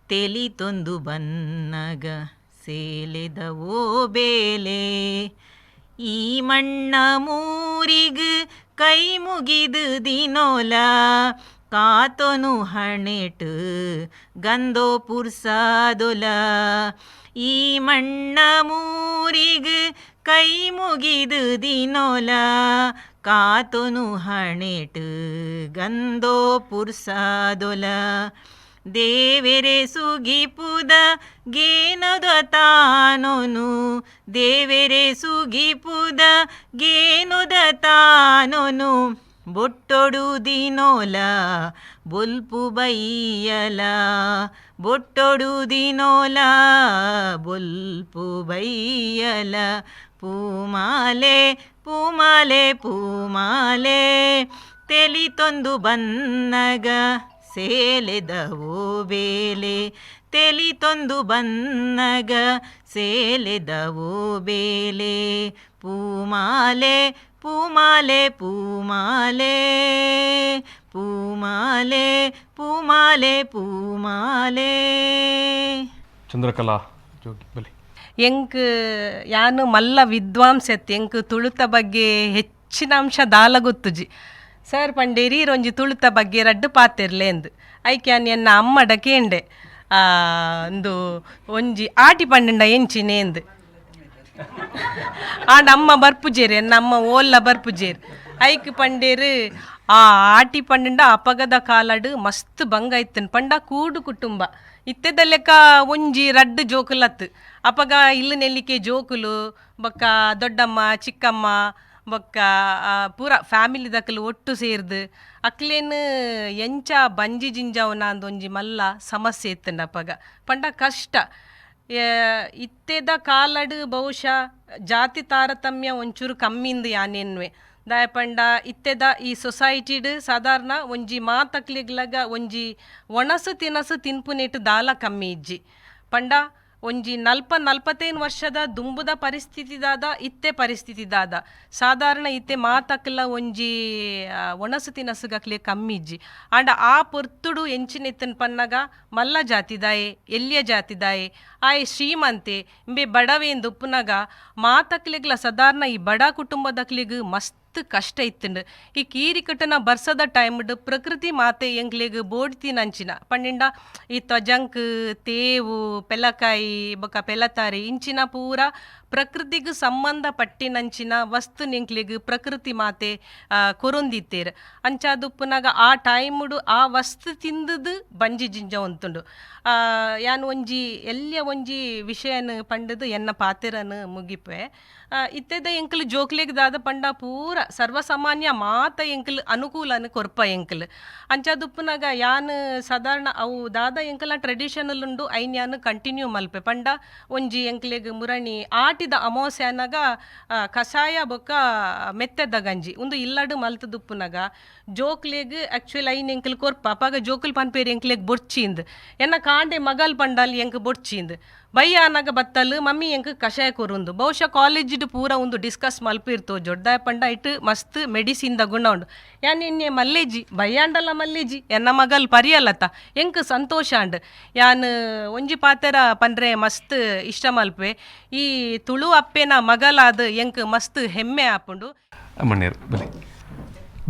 ತೆಲಿತೊಂದು ಬನ್ನಗ ಸೇಲೆದವೋ ಬೇಲೆ. ಈ ಮಣ್ಣ ಮೂರಿಗ್ ಕೈ ಮುಗಿದು ದಿನೋಲ, ಕಾತೊನು ಹಣೆಟ್ ಗಂದೋ ಪುರ್ಸಾದೊಲ. ಈ ಮಣ್ಣ ಮೂರಿಗ್ ಕೈ ಮುಗಿದು ದಿನೋಲ, ಕಾತೊನು ಹಣೆಟ್ ಗಂದೋ ಪುರ್ಸಾದೊಲ. ದೇವೆರೆ ಸುಗಿಪುದ ಗೇನದ ತಾನೊನು, ದೇವೆರೆ ಸುಗಿಪುದ ಗೇನುದ ತಾನೊನು, ಬೊಟ್ಟೊಡು ದಿನೋಲ ಬೊಲ್ಪು ಬೈಯಲ, ಬೊಟ್ಟೊಡು ದಿನೋಲ ಬೊಲ್ಪು ಬೈಯಲ. ಪೂಮಾಲೆ ಪೂಮಾಲೆ ಪೂಮಾಲೆ ತೆಲಿತೊಂದು ಬನ್ನಗ ಸೇಲೆದವೋ ಬೇಲೆ. ತೆಲಿತೊಂದು ಬನ್ನಗ ಸೇಲೆದವೋ ಬೇಲೆ. ಪೂಮಾಲೆ ಪೂಮಾಲೆ ಪೂಮಾಲೆ ಪೂಮಾಲೆ ಪೂಮಾಲೆ ಪೂಮಾಲೆ. ಚಂದ್ರಕಲಾ ಜೋಗಿ ಬಲಿ. ಎಂಕ್ ಯಾನು ಮಲ್ಲ ವಿದ್ವಾಂಸತ್ ಎಂಕ್ ತುಳುತ ಬಗ್ಗೆ ಹೆಚ್ಚಿನ ಅಂಶ ದಾಲ ಗೊತ್ತುಜಿ. ಸರ್ ಪಂಡೇರಿ ಒಂಜಿ ತುಳುತ ಬಗ್ಗೆ ರಡ್ಡು ಪಾತೆರ್ಲೆ ಎಂದು ಐಕೆ ಎನ್ನ ಅಮ್ಮಡ ಕೇಂಡೆ ಒಂದು ಒಂಜಿ ಆಟಿ ಪಂಡ ಎಂಚಿನೆ ಎಂದು ಆಂಡ ಅಮ್ಮ ಬರ್ಪುಜೇರಿ ಎನ್ನ ಅಮ್ಮ ಓಲ್ಲ ಬರ್ಪುಜೇರಿ ಐಕ್ ಪಂಡೇರು ಆ ಆಟಿ ಪಂಡ ಅಪಗದ ಕಾಲಡು ಮಸ್ತ್ ಬಂಗ ಇತ್ತನ್ ಪಂಡ ಕೂಡು ಕುಟುಂಬ ಇತ್ತೆದ ಲೆಕ್ಕ ಒಂಜಿ ರಡ್ಡು ಜೋಕುಲತ್ತು ಅಪಗ ಇಲ್ಲಿ ನೆಲ್ಲಿಕೆ ಜೋಕುಲು ಬೊಕ್ಕ ದೊಡ್ಡಮ್ಮ ಚಿಕ್ಕಮ್ಮ ಬೊಕ್ಕ ಪೂರ ಫ್ಯಾಮಿಲಿ ದಕ್ಕಲು ಒಟ್ಟು ಸೇರ್ದು ಅಕ್ಲೇನು ಎಂಚ ಬಂಜಿ ಜಿಂಜಾವನ ಅಂದೊಂಜಿ ಮಲ್ಲ ಸಮಸ್ಯೆ ಇತ್ತಂಡ ಅಪಗ ಪಂಡ ಕಷ್ಟ. ಇತ್ತೆದ ಕಾಲಡು ಬಹುಶಃ ಜಾತಿ ತಾರತಮ್ಯ ಒಂಚೂರು ಕಮ್ಮಿಂದು ಯಾನೇನ್ವೆ ದಾಯಪಂಡ ಇತ್ತೆದ ಈ ಸೊಸೈಟಿಡ್ ಸಾಧಾರಣ ಒಂಜಿ ಮಾತಕ್ಲಿಗ್ಲಗ ಒಂಜಿ ಒಣಸು ತಿನಸು ತಿನ್ಪುನೇಟು ದಾಲ ಕಮ್ಮಿ ಇಜ್ಜಿ ಪಂಡ ಒಂಜಿ 40-45 ವರ್ಷದ ದುಂಬುದ ಪರಿಸ್ಥಿತಿದಾದ ಇತ್ತೆ ಪರಿಸ್ಥಿತಿದಾದ ಸಾಧಾರಣ ಇತ್ತೆ ಮಾತಕ್ಲ ಒಂಜಿ ಒಣಸು ತಿನಸುಗಕ್ಲೆ ಕಮ್ಮಿ ಇಜ್ಜಿ ಆಂಡ ಆ ಪೊರ್ತುಡು ಎಂಚಿನೆತ್ತನ್ ಪನ್ನಗ ಮಲ್ಲ ಜಾತಿದಾಯೆ ಎಲ್ಲಿಯ ಜಾತಿದಾಯೆ ಆಯೆ ಶ್ರೀಮಂತೆ ಇಂಬೆ ಬಡವೇಂದು ಉಪ್ಪುನಗ ಮಾತಕ್ಲಿಗ್ಲ ಸಾಧಾರಣ ಈ ಬಡ ಕುಟುಂಬದಕ್ಲಿಗ್ ಮಸ್ತ್ ಕಷ್ಟ ಇತ್ತಂಡು ಈ ಕೀರಿ ಕಟ್ಟನ ಬರ್ಸದ ಟೈಮ್ಡ್ ಪ್ರಕೃತಿ ಮಾತೆ ಎಂಗ್ಲೆಗ್ ಬೋಡ್ತಿ ನಂಚಿನ ಪಂಡಿಂಡ ಈ ತ್ವಜಂಕ್ ತೇವು ಪೆಲಕಾಯಿ ಬೊಕ್ಕ ಪೆಲತಾರಿ ಇಂಚಿನ ಪೂರ ಪ್ರಕೃತಿಗೆ ಸಂಬಂಧಪಟ್ಟಿನಂಚಿನ ವಸ್ತು ನಿಂಕ್ಲಿಗ್ ಪ್ರಕೃತಿ ಮಾತೆ ಕೊರೊಂದಿತ್ತೇರು ಅಂಚಾದುಪ್ಪುನಾಗ ಆ ಟೈಮುಡು ಆ ವಸ್ತು ತಿಂದದು ಬಂಜಿ ಜಿಂಜ ಉಂತುಂಡು. ಯಾನು ಒಂಜಿ ಎಲ್ಲಿಯ ಒಂಜಿ ವಿಷಯನ ಪಂಡದು ಎನ್ನ ಪಾತೆರನು ಮುಗಿಪೆ ಇತ್ತೆದ ಎಂಕಲ್ ಜೋಕ್ಲೆಗ್ ದಾದ ಪಂಡ ಪೂರ ಸರ್ವಸಾಮಾನ್ಯ ಮಾತ ಎಂಕಲ್ ಅನುಕೂಲನ ಕೊರ್ಪ ಎಂಕಲ್ ಅಂಚಾದುಪ್ಪುನಾಗ ಯಾನ್ ಸಾಧಾರಣ ಅವು ದಾದ ಎಂಕಲ್ನ ಟ್ರೆಡಿಷನಲ್ ಉಂಡು ಐನ್ ಯಾನ್ ಕಂಟಿನ್ಯೂ ಮಲ್ಪೆ ಪಂಡ ಒಂಜಿ ಎಂಕ್ಲೆಗ್ ಮುರಣಿ ಆಟಿದ ಅಮಾವಾಸ್ಯಾನಾಗ ಕಷಾಯ ಬೊಕ್ಕ ಮೆತ್ತೆದ ಗಂಜಿ ಒಂದು ಇಲ್ಲಡು ಮಲ್ತದುಪ್ಪುನಾಗ ಜೋಕ್ಲೆಗ್ ಆಕ್ಚುಲಿ ಐನ್ ಎಂಕಲ್ ಕೊರ್ಪ ಅಪಾಗ ಜೋಕುಲ್ ಪನ್ಪೇರಿ ಎಂಕ್ಲೆಗ್ ಬೊಡ್ಚಿಂದ್ ಎನ್ನ ಕಾಂಡೆ ಮಗಲ್ ಪಂಡಲ್ ಎಂಕ್ ಬೊಡ್ಚಿಂದ್ ಬಯ್ಯ ಅನ್ನಾಗ ಬತ್ತಲು ಮಮ್ಮಿ ಎಂಕ್ ಕಷಾಯ ಕೊರುಂದು ಬಹುಶಃ ಕಾಲೇಜಿಡ್ ಪೂರ ಒಂದು ಡಿಸ್ಕಸ್ ಮಲ್ಪಿರ್ತು ಜೊಡ್ಡಾಯ ಪಂಡ ಇಟ್ಟು ಮಸ್ತ್ ಮೆಡಿಸಿನ್ ದಗುಂಡ ಉಂಡು ಯಾನ್ ಎನ್ನೆ ಮಲ್ಲೇಜಿ ಬಯ್ಯಾಂಡಲ್ಲ ಮಲ್ಲೇಜಿ ಎನ್ನ ಮಗಲ್ ಪರಿಯಲ್ಲತ್ತ ಎಂಕ್ ಸಂತೋಷ ಅಂಡ್ ಯಾನ್ ಒಂಜಿ ಪಾತೆರ ಪಂಡ್ರೆ ಮಸ್ತ್ ಇಷ್ಟ ಮಲ್ಪೆ ಈ ತುಳು ಅಪ್ಪೆನ ಮಗಲಾದ ಎಂಕ್ ಮಸ್ತ್ ಹೆಮ್ಮೆ ಆಪುಂಡು. ಮಣ್ಣೇರು ಬಲಿ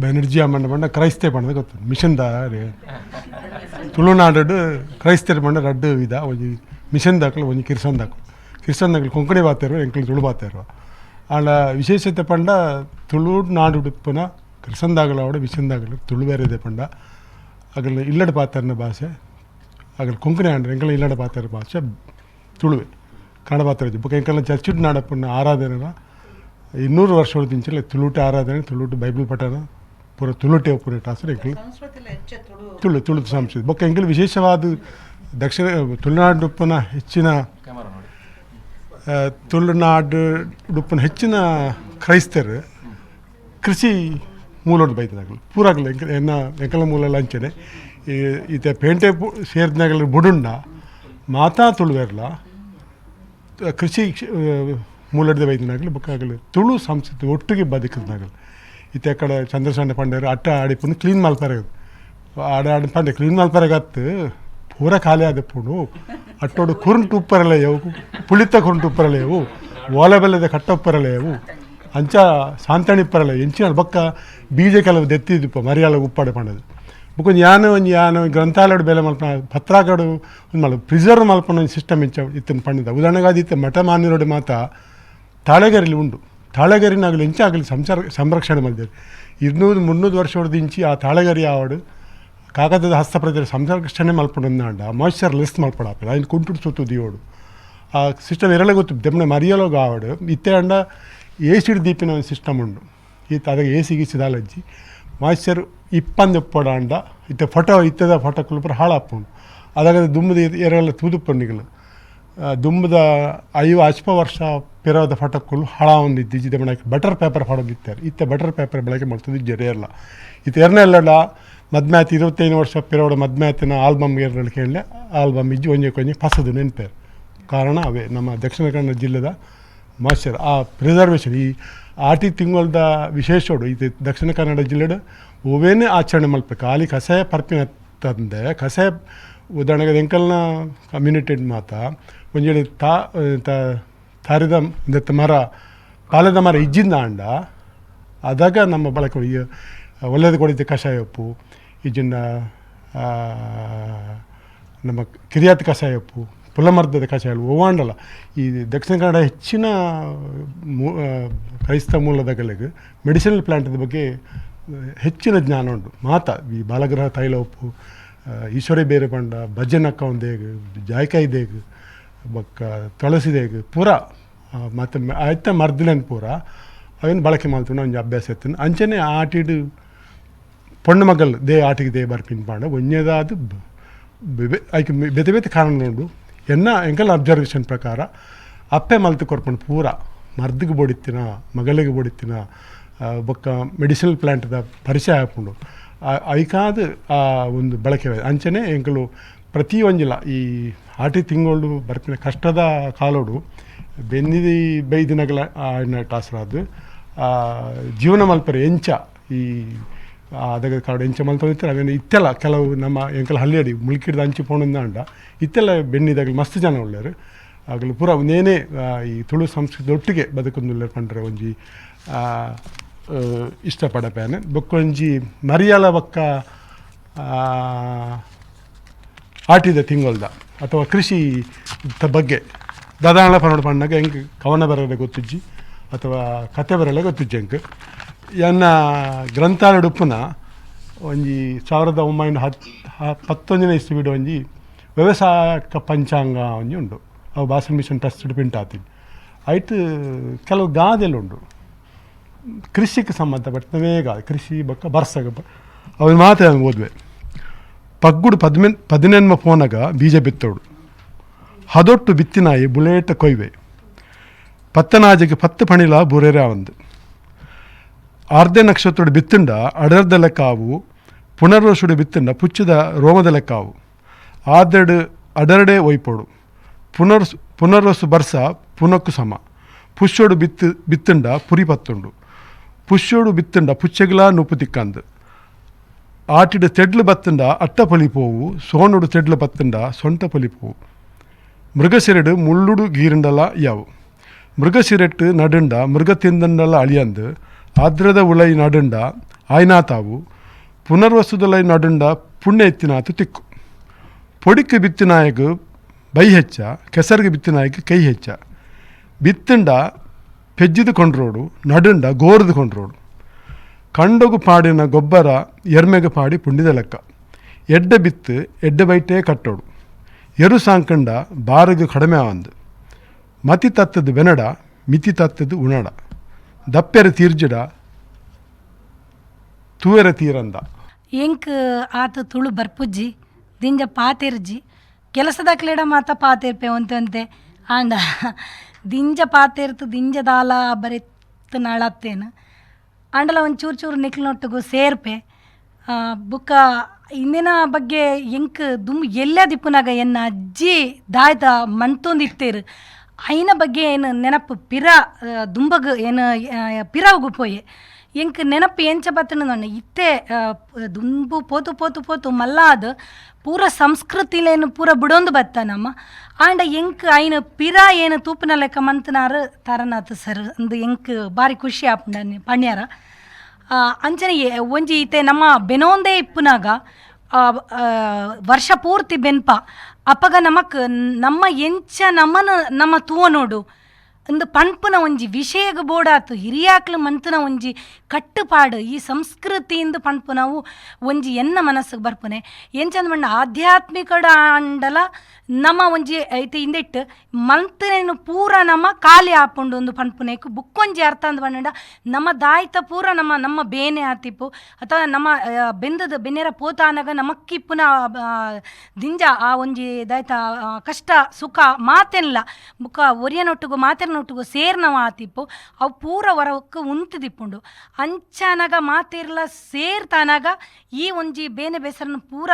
ಬೆನರ್ಜಿ ಅಮ್ಮಣ್ಣ ಪಂಡ ಕ್ರೈಸ್ತೆ ಪಂಡದ ಗೊತ್ತು ಮಿಷನ್ದ ತುಳುನಾಡು ಕ್ರೈಸ್ತರ ಪಂಡ ರಡ್ಡು ವಿಧ ಒಂಜಿ ಮಿಷನ್ ದಾಖಲು ಒಂಜಿ ಕಿರ್ಸನ್ ದಾಖಲು ಕೊಂಕಣಿ ಬಾತೇರು ಎಂಕಲ್ ತುಳು ಬಾತೇರು ಆಂಡ ವಿಶೇಷತೆ ಪಂಡ ತುಳುನಾಡು ಉಡುಪುನ ಕಿರ್ಸನ್ ದಾಗಲ ಮಿಷನ್ ದಾಗಲು ತುಳು ಬೇರೆದೆ ಪಂಡ ಅಗಲ್ ಇಲ್ಲಡ ಪಾತರ್ನ ಭಾಷೆ ಅಗಲ್ ಕೊಂಕಣಿ ಆಂಡ್ರೆ ಎಂಕಲ್ ಇಲ್ಲಡ ಪಾತರ ಭಾಷೆ ತುಳುವೆ ಕನ್ನಡ ಪಾತ್ರ ಬೊಕ ಎಂಕಲ್ನ ಚರ್ಚಿಡ್ ನಾಡಪ್ಪನ ಆರಾಧನೆನ 200 ವರ್ಷ ದಿಂಚಲೆ ತುಳುಟೆ ಆರಾಧನೆ ತುಳುಟು ಬೈಬಲ್ ಪಠಣ ಪೂರ ತುಳುಟೆ ಪೂರ ಟಾಸರ್ ಎಂಕಲ್ ತುಳು ಸಂಸ್ಕೃತಿ ಬೊಕ್ಕ ಎಂಕಲ್ ವಿಶೇಷವಾದ ದಕ್ಷಿಣ ತುಳುನಾಡು ಉಡುಪನ ಹೆಚ್ಚಿನ ತುಳುನಾಡು ಹೆಚ್ಚಿನ ಕ್ರೈಸ್ತರು ಕೃಷಿ ಮೂಲೋಡು ಬೈದಾಗಲು ಪೂರಾಗಲು ಎಂಕಲ ಮೂಲ ಲಂಚನೆ ಈತ ಪೇಂಟೆ ಸೇರಿದಾಗಲು ಬುಡುಂಡ ಮಾತಾ ತುಳುವೆರ್ಲ ಕೃಷಿ ಮೂಲಡ್ದೆ ಬೈದಿನಾಗಲಿ ಬೊಕ್ಕಾಗಲು ತುಳು ಸಂಸ್ಕೃತಿ ಒಟ್ಟಿಗೆ ಬದುಕಿದ್ನಾಗಲು ಈತ ಕಡೆ ಚಂದ್ರಸಣ್ಣ ಪಂಡರು ಅಟ್ಟ ಆಡಿಪುನು ಕ್ಲೀನ್ ಮಲ್ಪರೆ ಆಡ ಪಂಡೆ ಕ್ಲೀನ್ ಮಲ್ಪರೆಗತ್ತು ಪೂರ ಖಾಲಿ ಆದಪ್ಪುಡು ಅಟ್ಟೋಡು ಕುರುಂಟು ಉಪ್ಪರಲೆಯವು ಪುಳಿತ ಕುರುಂಟು ಉಪ್ಪರಲೆಯವು ಓಲೆ ಬೆಲ್ಲದ ಕಟ್ಟ ಉಪ್ಪರಲೆಯವು ಅಂಚ ಸಾಂತಣಿ ಉಪ್ಪರಲೆ ಎಂಚಿನ ಬೊಕ್ಕ ಬೀಜ ಕೆಲವು ದೆತ್ತಿದ್ದುಪ್ಪ ಮರಿಯಾಲ ಉಪ್ಪಾಡೆ ಪಂಡದು ಬೊಕ್ಕೊಂದು ಯಾನು ಗ್ರಂಥಾಲಯಡು ಬೆಲೆ ಮಲ್ಪ ಪತ್ರಾಗಡು ಒಂದು ಮಲ್ಪ ಪ್ರಿಸರ್ವ್ ಮಲ್ಪನ ಒಂದು ಸಿಸ್ಟಮ್ ಇಂಚ ಇತ್ತನ್ನು ಪಂಡಿದ ಉದಾಹರಣೆಗೆ ಅದಿತ್ತು ಮಠ ಮಾನ್ಯರೋಡು ಮಾತ ತಾಳೆಗರಿಲಿ ಉಂಡು ತಾಳೆಗರಿನಾಗಲಿ ಎಂಚ ಆಗಲಿ ಸಂರಕ್ಷಣೆ ಮಾಡಿದ್ದಾರೆ 200-300 ವರ್ಷ ಹೊಡೆದಿಂಚಿ ಆ ತಾಳೆಗರಿ ಆವಡು ಕಾಗದದ ಹಸ್ತಪ್ರತಿ ಸಂರಕ್ಷಣೆ ಮಲ್ಪಡಂದ ಮಾಯ್ಚರ್ ಲೆಸ್ ಮಲ್ಪಡಾಪ ಅದನ್ನು ಕುಂಟುಡು ಸುತ್ತು ದಿಯೋಡು ಆ ಸಿಸ್ಟಮ್ ಎರಡೇ ಗೊತ್ತು ದೆಮ್ಮನೆ ಮರಿಯಲೋಗ ಆವಡು ಇತ್ತೆ ಅಂಡ ಏಸಿಡ್ ದೀಪಿನ ಒಂದು ಸಿಸ್ಟಮ್ ಉಂಡು ಈತ ಅದಕ್ಕೆ ಎ ಸಿ ಗೀಸಿದಾಲಜ್ಜಿ ಮಾಯ್ಚರ್ ಇಪ್ಪಂದು ಪೊಡಾಂಡ ಇತ್ತೆ ಫೋಟೋ ಇತ್ತದ ಫೋಟೋ ಕುಲ್ಪುರ ಹಾಳಾಪುಂಡು ಅದಾಗ ದುಂಬದ ಎರಳೆಲ್ಲ ತೂದುಪ್ಪನಿಗಳು ದುಂಬದ 5 ವರ್ಷ ವರ್ಷ ಪಿರೋದ ಫೋಟೋಕ್ಕಳು ಹಾಳ ಒಂದು ಇದ್ದಿದ್ದೆ ಮನೆಗೆ ಬಟರ್ ಪೇಪರ್ ಹೊಡೋದಿತ್ತಾರೆ ಇತ್ತೆ ಬಟರ್ ಪೇಪರ್ ಬೆಳಗ್ಗೆ ಮಾಡ್ತದೆ ಜರಿಯಲ್ಲ ಇತ್ತು ಎರಡನೆಲ್ಲ ಮದ್ಮ್ಯಾತ್ 25 ವರ್ಷ ಪಿರೋಡ ಮದ್ಮ್ಯಾತಿನ ಆಲ್ಬಮ್ ಎರಡು ಕೇಳಲೆ ಆಲ್ಬಮ್ ಇಜ್ಜಿ ಒಂಜೆ ಫಸದು ನೆನಪೇರು ಕಾರಣ ಅವೇ ನಮ್ಮ ದಕ್ಷಿಣ ಕನ್ನಡ ಜಿಲ್ಲೆದ ಮಾಸ್ಟರ್ ಆ ಪ್ರಿಸರ್ವೇಷನ್ ಈ ಆಟಿ ತಿಂಗಳದ ವಿಶೇಷೋಡು ಇದು ದಕ್ಷಿಣ ಕನ್ನಡ ಜಿಲ್ಲೆಡು ಓವೇನೇ ಆಚರಣೆ ಮಲ್ಪೆ ಖಾಲಿ ಕಷಾಯ ಪರ್ಪಿನ ತಂದೆ ಕಷಾಯ ಉದಾಹರಣೆಗೆ ಎಂಕಲ್ನ ಕಮ್ಯುನಿಟೆಡ್ ಮಾತ ಒಂಜೇಳಿ ತಾರಿದ ಮರ ಪಾಲದ ಮರ ಇಜ್ಜಿಂದ ಅಂಡ ಅದಾಗ ನಮ್ಮ ಬಳಕೆ ಒಳ್ಳೆಯದು ಕೊಡಿದ್ದೆ ಕಷಾಯ ಉಪ್ಪು ಇಜ್ಜಿನ ನಮ್ಮ ಕಿರಿಯಾತ್ ಕಷಾಯ ಉಪ್ಪು ಪುಲಮರ್ದದ ಕಷಾಯ ಓವಾಂಡಲ್ಲ ಈ ದಕ್ಷಿಣ ಕನ್ನಡ ಹೆಚ್ಚಿನ ಕ್ರೈಸ್ತ ಮೂಲದಗಳಿಗೆ ಮೆಡಿಸಿನಲ್ ಪ್ಲ್ಯಾಂಟದ ಬಗ್ಗೆ ಹೆಚ್ಚಿನ ಜ್ಞಾನ ಉಂಟು ಮಾತಾ ಈ ಬಾಲಗ್ರಹ ತೈಲ ಉಪ್ಪು ಈಶ್ವರಿ ಬೇರೆ ಪಂಡ ಭಜನಕ್ಕ ಒಂದೇಗು ಜಾಯ್ಕಾಯಿ ದೇಗು ಬೊಕ್ಕ ತುಳಸಿ ದೇಗು ಪೂರ ಮತ್ತು ಆಯ್ತ ಮರ್ದಿಲನ್ ಪೂರ ಅವೇನು ಬಳಕೆ ಮಾಡ್ತೀನಿ ಒಂಜಿ ಅಭ್ಯಾಸ ಇತ್ತು ಅಂಚನೆ ಆಟಿಡು ಪೊಣ್ಣು ಮಗಲ್ ದೇ ಆಟಿಗೆ ದೇ ಬರ್ಪಿನ್ ಪಾಂಡ ಒಂಜೇದಾದ ಆಯ್ಕೆ ಬೇತೆ ಬೇತೆ ಕಾರಣ ಉಂಡು ಎಂಕಲ್ ಅಬ್ಸರ್ವೇಷನ್ ಪ್ರಕಾರ ಅಪ್ಪೆ ಮಲ್ತು ಕೊರ್ಪಂಡು ಪೂರ ಮರ್ದಿಗೆ ಬೊಡಿತ್ತಿನ ಮಗಳಿಗೆ ಬೊಡಿತ್ತಿನ ಬೊಕ್ಕ ಮೆಡಿಸಿನಲ್ ಪ್ಲ್ಯಾಂಟ್ದ ಪರಿಚಯ ಹಾಕೊಂಡು ಐಕಾದ ಆ ಒಂದು ಬಳಕೆ ಅಂಚನೆ ಎಂಕಲು ಪ್ರತಿ ಒಂಜಿಲ್ಲ ಈ ಆಟಿ ತಿಂಗಳು ಬರ್ಪಿನ ಕಷ್ಟದ ಕಾಲೋಡು ಬೆನ್ನಿದಿ ಬೈದಿನಗಳ ಟಾಸರಾದು ಜೀವನ ಮಲ್ಪರೆ ಎಂಚ ಈ ಅದಾಗ ಕಾಡು ಎಂಚ ಮಲ್ಪದಿರ್ತಾರೆ ಅವೇನು ಇತ್ತೆಲ್ಲ ಕೆಲವು ನಮ್ಮ ಎಂಕಲ ಹಳ್ಳಿಯಡಿ ಮುಳುಕಿಡ್ದು ಹಂಚಿ ಪೋಣಂದ ಅಂಡ ಇತ್ತೆಲ್ಲ ಬೆನ್ನಿದಾಗಲಿ ಮಸ್ತ್ ಜನ ಒಳ್ಳೆಯರು ಆಗಲಿ ಪೂರ ಒಂದೇನೇ ಈ ತುಳು ಸಂಸ್ಕೃತಿ ಒಟ್ಟಿಗೆ ಬದುಕೊಂದು ಪಂಡ್ರೆ ಒಂಜಿ ಇಷ್ಟಪಡಪೇನೆ ಬೊಕ್ಕೊಂಜಿ ಮರಿಯಾಲ ಬೊಕ್ಕ ಆಟಿದ ತಿಂಗೊಳ್ದ ಅಥವಾ ಕೃಷಿ ಬಗ್ಗೆ ದಾದಾಳ ಪನ್ನೋಡು ಪಣ್ಣಾಗ ಹೆಂಗೆ ಕವನ ಬರಲೆ ಗೊತ್ತಿಜ್ಜಿ ಅಥವಾ ಕತೆ ಬರಲೆ ಗೊತ್ತಿಜ್ಜಿ ಹೆಂಗೆ ಎನ್ನ ಗ್ರಂಥಾಲಯ ಉಪ್ಪುನ ಒಂಜಿ 1911 ಇಸ್ವಿಡು ಒಂಜಿ ವ್ಯವಸಾಯಕ ಪಂಚಾಂಗ ಒಂಜಿ ಉಂಡು ಅವು ಭಾಷಣ ಮಿಷನ್ ಟ್ರಸ್ಟ್ ಪ್ರಿಂಟ್ ಆತಿದ್ದು ಆಯ್ತು ಕೆಲವು ಗಾದೆಲ್ಲ ಉಂಡು ಕೃಷಿಗೆ ಸಂಬಂಧಪಟ್ಟವೇ ಗಾದೆ ಕೃಷಿ ಬಕ್ಕ ಬರ್ಸಗ ಅವನು ಮಾತ್ರ ಓದುವೆ ಪಗ್ಗುಡು 14 ಫೋನಾಗ ಬೀಜ ಬಿತ್ತೋಡು ಹದೊಟ್ಟು ಬಿತ್ತಿನಾಯಿ ಬುಲೇಟ ಕೊಯ್ವೆ ಪತ್ತನಾಜಿಗೆ 10 ಪಣಿಲ ಬುರೇರ ಒಂದು ಆರ್ದೆ ನಕ್ಷತ್ರೋಡು ಬಿತ್ತುಂಡ ಅಡರ್ದ ಲೆಕ್ಕಾವು ಪುನರ್ವಸುಡು ಬಿತ್ತುಂಡ ಪುಚ್ಚಿದ ರೋಮದ ಲೆಕ್ಕಾವು ಆದೆಡು ಅಡರಡೆ ಒಯ್ಪೋಡು ಪುನರ್ವಸು ಬರ್ಸ ಪುನಕ್ಕು ಸಮ ಪುಷ್ಯೋಡು ಬಿತ್ತುಂಡ ಪುರಿ ಪತ್ತುಂಡು ಪುಷ್ಯೋಡು ಬಿತ್ತುಂಡ ಪುಚ್ಚೆಗ್ಲ ನುಪ್ಪು ತಿಕ್ಕಂದು ಆಟಿಡು ತೆಡ್ಲು ಬತ್ತುಂಡ ಅಟ್ಟ ಪೊಲಿಪೋವು ಸೋನುಡು ತೆಡ್ಲು ಬತ್ತುಂಡ ಸೊಂಟ ಪೊಲಿಪೋವು ಮೃಗಸಿರೆಡು ಮುಳ್ಳುಡು ಗೀರುಂಡಲ ಯಾವು ಮೃಗಸಿರೆಟ್ಟು ನಡುಂಡ ಮೃಗ ತಿಂದಂಡಲ ಅಳಿಯಂದು ಆದ್ರದ ಉಳೈ ನಡುಂಡ ಆಯ್ನಾತಾವು ಪುನರ್ವಸುದಲೈ ನಡುಂಡ ಪುಣ್ಯ ಎತ್ತಿನಾತು ತಿಕ್ಕು పొడికి బిత్తినాయకు బై హెచ్చ ಕೆಸರಿಗೆ ಬಿತ್ತಿನಾಯಕು ಕೈ ಹೆಚ್ಚ ಬಿತ್ತುಂಡ ಪೆಜ್ಜಿದು ಕೊಂಡ್ರೋಡು ನಡುಂಡ ಗೋರದು ಕೊಂಡ್ರೋಡು ಕಂಡೊಗು ಪಾಡಿನ ಗೊಬ್ಬರ ಎರ್ಮೆಗೆ ಪಾಡಿ ಪುಂಡಿದ ಲೆಕ್ಕ ಎಡ್ಡೆ ಬಿತ್ತು ಎಡ್ಡೆ ಬೈಟೇ ಕಟ್ಟೋಡು ಎರು ಸಾಂಕಂಡ ಬಾರಿಗೆ ಕಡಿಮೆ ಆವಂದು ಮತಿ ತತ್ತದು ಬೆನಡ ಮಿತಿ ತತ್ತದು ಉಣಡ ದಪ್ಪೆರೆ ತೀರ್ಜಿಡ ತೂವೆರೆ ತೀರಂದ ಎಂಕ್ ಆತ ತುಳು ಬರ್ಪುಜ್ಜಿ ದಿಂಜ ಪಾತೆರ್ಜಿ ಕೆಲಸದ ಕ್ಲೇಡ ಮಾತ ಪಾತೆರ್ಪೆ ಒಂತೆ ಆಂಡ ದಿಂಜ ಪಾತೆರ್ತು ದಿಂಜ ದಾಲ ಬರೆತ್ತು ನಾಳತ್ತೇನು ಆಂಡಲ ಒಂದು ಚೂರು ನಿಕ್ಲಿನೊಟ್ಟಿಗೂ ಸೇರ್ಪೆ ಬುಕ್ಕ ಇಂದಿನ ಬಗ್ಗೆ ಎಂಕ್ ಎಲ್ಲೇ ದಿಪ್ಪುನಾಗ ಎನ್ನ ಅಜ್ಜಿ ದಾಯ್ದ ಮಂತೊಂದಿತ್ತೇರು ಐನ ಬಗ್ಗೆ ಏನು ನೆನಪು ದುಂಬಗ ಏನು ಪಿರವಗು ಪೋಯೆ ಎಂಕ್ ನೆನಪು ಎಂಚ ಬತ್ತನ ಇತ್ತೆ ದುಂಬು ಪೋತು ಮಲ್ಲಾದ ಪೂರ ಸಂಸ್ಕೃತಿಲೇನು ಪೂರ ಬಿಡೊಂದು ಬತ್ತ ನಮ್ಮ ಆಂಡ ಎಂಕ್ ಐನ ಪಿರ ಏನು ತೂಪಿನ ಲೆಕ್ಕ ಮಂತನಾರ ತಾರನಾಥ ಸರ್ ಅಂದು ಎಂಕ್ ಭಾರಿ ಖುಷಿ ಆಪುಂಡ ಪಣ್ಯಾರ ಅಂಚನೆ ಒಂಜಿ ಈತೆ ನಮ್ಮ ಬೆನೊಂದೇ ಇಪ್ಪುನಾಗ ವರ್ಷ ಪೂರ್ತಿ ಬೆನ್ಪ ಅಪ್ಪಗ ನಮ್ಮ ಎಂಚ ನಮ್ಮ ತೂವನೋಡು ಒಂದು ಪಣ್ಪುನ ಒಂಜಿ ವಿಷಯಗ ಬೋಡಾತು ಹಿರಿಯಾಕ್ಲು ಮಂತನ ಒಂಜಿ ಕಟ್ಟುಪಾಡು ಈ ಸಂಸ್ಕೃತಿಯಿಂದ ಪಣ್ಪು ನಾವು ಒಂಜಿ ಎನ್ನ ಮನಸ್ಸಿಗೆ ಬರ್ಪುನೆ ಎಂಚಂದ ಮಣ್ಣ ಆಧ್ಯಾತ್ಮಿಕಡ ಅಂಡಲ ನಮ್ಮ ಒಂಜಿ ಐತೆ ಇಂದೆಟ್ಟು ಮಂತನೇನು ಪೂರ ನಮ್ಮ ಖಾಲಿ ಆಪುಂಡು ಒಂದು ಪಣ್ಪುನೇಕು ಬುಕ್ಕೊಂಜಿ ಅರ್ಥ ಅಂದ್ ಬಂಡ ನಮ್ಮ ದಾಯ್ತ ಪೂರ ನಮ್ಮ ಬೇನೆ ಆತಿಪ್ಪು ಅಥವಾ ನಮ್ಮ ಬೆನ್ನೆರ ಪೋತಾನಾಗ ನಮಕ್ಕಿಪ್ಪುನ ದಿಂಜ ಆ ಒಂಜಿ ದಾಯ್ತ ಕಷ್ಟ ಸುಖ ಮಾತೆಲ್ಲ ಬುಕ್ಕ ಒರಿಯನೊಟ್ಟಿಗೂ ಮಾತೆರನೊಟ್ಟಿಗೂ ಸೇರ್ನವ ಆತಿಪ್ಪು ಅವು ಪೂರ ಹೊರಕ್ಕೆ ಉಂತುದಿಪ್ಪುಂಡು ಅಂಚನಾಗ ಮಾತೆರ್ಲ ಸೇರ್ತಾನಾಗ ಈ ಒಂಜಿ ಬೇನೆ ಬೇಸರನ್ನು ಪೂರ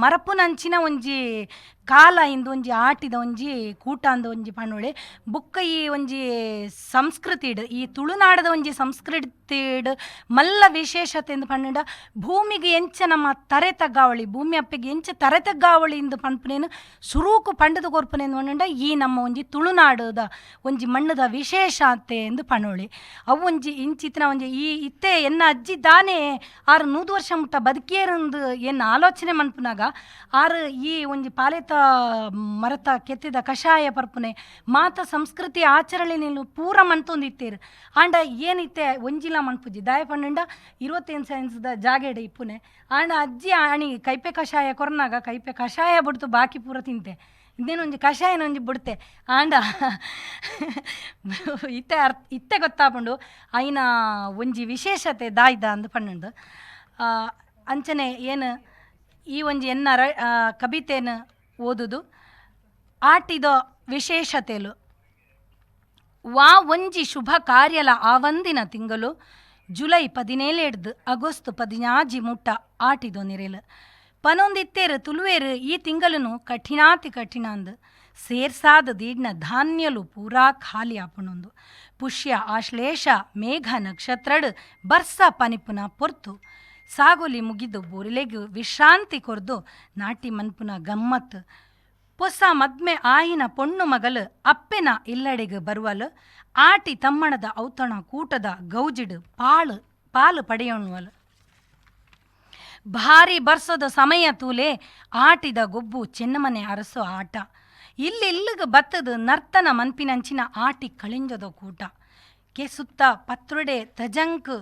ಮರಪುನಂಚಿನ ಒಂಜಿ ಕಾಲ ಇಂದು ಒಂಜಿ ಆಟಿದ ಒಂಜಿ ಕೂಟ ಅಂದ ಒಂಜಿ ಪಣ್ಣೊಳೆ ಬುಕ್ಕ ಈ ಒಂಜಿ ಸಂಸ್ಕೃತಿಡ್ ಈ ತುಳುನಾಡದ ಒಂಜಿ ಸಂಸ್ಕೃತಿಡ್ ಮಲ್ಲ ವಿಶೇಷತೆ ಎಂದು ಪಣ್ಣುಂಡ ಭೂಮಿಗೆ ಎಂಚ ನಮ್ಮ ತರೆತಗ್ಗಾವಳಿ ಭೂಮಿ ಅಪ್ಪೆಗೆ ಎಂಚ ತರೆತಗ್ಗಾವಳಿ ಇಂದು ಪಣ್ಪನೇನು ಸುರೂಕು ಪಂಡದ ಕೊರ್ಪನೇನು ಪಣ್ಣುಂಡ ಈ ನಮ್ಮ ಒಂಜಿ ತುಳುನಾಡದ ಒಂಜಿ ಮಣ್ಣದ ವಿಶೇಷತೆ ಎಂದು ಪಣ್ಣೊಳಿ ಅವು ಒಂಜಿ ಇಂಚಿತ್ತಿನ ಒಂಜಿ ಈ ಇತ್ತೆ ಎನ್ನ ಅಜ್ಜಿ ದಾನೆ 600 ವರ್ಷ ಮುಟ್ಟ ಬದುಕೇರಂದು ಏನು ಆಲೋಚನೆ ಮನ್ಪುನಾಗ ಆರು ಈ ಒಂಜಿ ಪಾಲೆತ ಮರತ ಕೆತ್ತಿದ ಕಷಾಯ ಪರ್ಪುನೆ ಮಾತ ಸಂಸ್ಕೃತಿ ಆಚರಣೆಯನ್ನು ಪೂರ ಮನ್ತೊಂದಿತ್ತೇರು ಆಂಡ ಏನಿತ್ತೆ ಒಂಜಿಲ ಮನ್ಪುಜಿ ದಾಯ ಪಣ್ಣುಂಡ 25 ಸೈನ್ಸ್ದ ಜಾಗೇಡ ಇಪ್ಪುನೆ ಆಂಡ ಅಜ್ಜಿ ಆಣಿ ಕೈಪೆ ಕಷಾಯ ಕೊರನಾಗ ಕೈಪೆ ಕಷಾಯ ಬಿಡ್ತು ಬಾಕಿ ಪೂರ ತಿಂತೆ ಇನ್ನೇನೊಂಜಿ ಕಷಾಯನೊಂಜಿ ಬಿಡ್ತೆ ಆಂಡ ಇತ್ತೆ ಗೊತ್ತಾಪುಂಡು ಐನ ಒಂಜಿ ವಿಶೇಷತೆ ದಾಯ್ದ ಅಂದು ಪಣ್ಣುಂಡು ಅಂಚನೆ ಏನು ಈ ಒಂಜಿ ಎನ್ನ ಕವಿತೆಯನ್ನು ಓದುದು ಆಟಿದ ವಿಶೇಷತೆಲು ಒಂಜಿ ಶುಭ ಕಾರ್ಯಲ ಆವಂದಿನ ತಿಂಗಳು ಜುಲೈ 17 ಆಗಸ್ಟ್ 14 ಮುಟ್ಟ ಆಟಿದೋ ನಿರೇಲು ಪನೊಂದಿತ್ತೇರು ತುಳುವೇರು ಈ ತಿಂಗಳನು ಕಠಿಣ ಅಂದು ಸೇರ್ಸಾದ ದೀಡ್ನ ಧಾನ್ಯಲು ಪೂರಾ ಖಾಲಿ ಆಪುಣೊಂದು ಪುಷ್ಯ ಆಶ್ಲೇಷ ಮೇಘ ನಕ್ಷತ್ರಡ್ ಬರ್ಸ ಪನಿಪುನ ಪೊರ್ತು ಸಾಗೋಲಿ ಮುಗಿದು ಬೋರಿಲೆಗು ವಿಶ್ರಾಂತಿ ಕೊರ್ದು ನಾಟಿ ಮನ್ಪುನ ಗಮ್ಮತ್ ಪೊಸ ಮದ್ಮೆ ಆಯಿನ ಪೊಣ್ಣು ಮಗಲು ಅಪ್ಪೆನ ಇಲ್ಲಡೆಗೆ ಬರುವಲು ಆಟಿ ತಮ್ಮಣದ ಔತಣ ಕೂಟದ ಗೌಜಿಡು ಪಾಲು ಪಡೆಯೋಣವಲು ಭಾರಿ ಬರ್ಸೋದ ಸಮಯ ತೂಲೆ ಆಟಿದ ಗೊಬ್ಬು ಚೆನ್ನಮನೆ ಅರಸೋ ಆಟ ಇಲ್ಲಿಲ್ಲಿಗೆ ಬತ್ತದು ನರ್ತನ ಮನ್ಪಿನಂಚಿನ ಆಟಿ ಕಳಿಂಜದ ಕೂಟ ಕೆಸುತ್ತ ಪತ್ರುಡೆ ತಜಂಕ್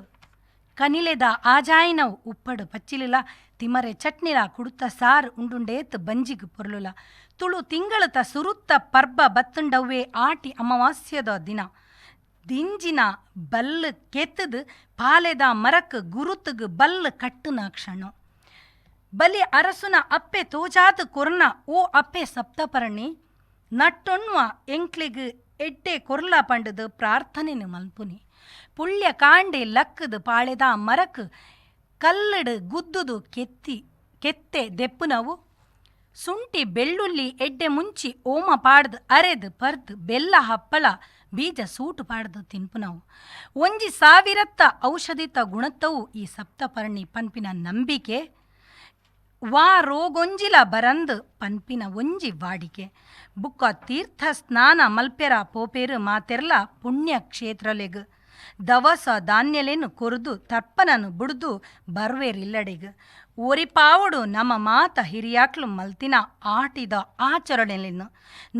ಕನಿಲೆದ ಆಜಾಯಿನವು ಉಪ್ಪಡು ಪಚ್ಚಿಲಿಲ್ಲ ತಿಮರೆ ಚಟ್ನಿಲ ಕುಡುತ್ತ ಸಾರು ಉಂಡುಂಡೇತ್ ಬಂಜಿಗ್ ಪೊರ್ಲುಲ ತುಳು ತಿಂಗಳತ ಸುರುತ್ತ ಪರ್ಬ ಬತ್ತುಂಡವ್ವೇ ಆಟಿ ಅಮಾವಾಸ್ಯದ ದಿನ ದಿಂಜಿನ ಬಲ್ಲು ಕೆತ್ತದು ಪಾಲೆದ ಮರಕ್ ಗುರುತುಗ್ ಬಲ್ಲು ಕಟ್ಟುನ ಕ್ಷಣ ಬಲಿ ಅರಸುನ ಅಪ್ಪೆ ತೋಜಾದ ಕೊರ್ನ ಓ ಅಪ್ಪೆ ಸಪ್ತಪರ್ಣಿ ನಟ್ಟೊಣ್ವ ಎಂಕ್ಲಿಗ್ ಎಡ್ಡೆ ಕೊರ್ಲ ಪಂಡದು ಪ್ರಾರ್ಥನೆನು ಮಲ್ಪುನಿ ಪುಳ್ಯ ಕಾಂಡೆ ಲಕ್ಕದು ಪಾಳೆದ ಮರಕ್ ಕಲ್ಲಡು ಗುದ್ದುದು ಕೆತ್ತೆ ದೆಪ್ಪುನವು ಸುಂಟಿ ಬೆಳ್ಳುಳ್ಳಿ ಎಡ್ಡೆ ಮುಂಚಿ ಓಮ ಪಾಡ್ದು ಅರೆದು ಪರ್ದು ಬೆಲ್ಲ ಹಪ್ಪಳ ಬೀಜ ಸೂಟು ಪಾಡ್ದು ತಿನ್ಪುನವು ಒಂಜಿ ಸಾವಿರತ್ತ ಔಷಧಿತ ಗುಣತ್ತವು ಈ ಸಪ್ತಪರ್ಣಿ ಪನ್ಪಿನ ನಂಬಿಕೆ ವಾ ರೋಗೊಂಜಿಲ ಬರಂದು ಪನ್ಪಿನ ಒಂಜಿ ವಾಡಿಕೆ ಬುಕ್ಕ ತೀರ್ಥ ಸ್ನಾನ ಮಲ್ಪೆರ ಪೋಪೇರು ಮಾತೆರ್ಲ ಪುಣ್ಯ ಕ್ಷೇತ್ರಲೆಗ್ ದವಸ ಧಾನ್ಯಲೇನು ಕೊರ್ದು ತರ್ಪನನು ಬುಡ್ದು ಬರ್ವೇರಿಲ್ಲಡೆಗ್ ಓರಿಪಾವಡು ನಮ್ಮ ಮಾತ ಹಿರಿಯಾಕ್ಲು ಮಲ್ತಿನ ಆಟಿದ ಆಚರಣೆಲೇನು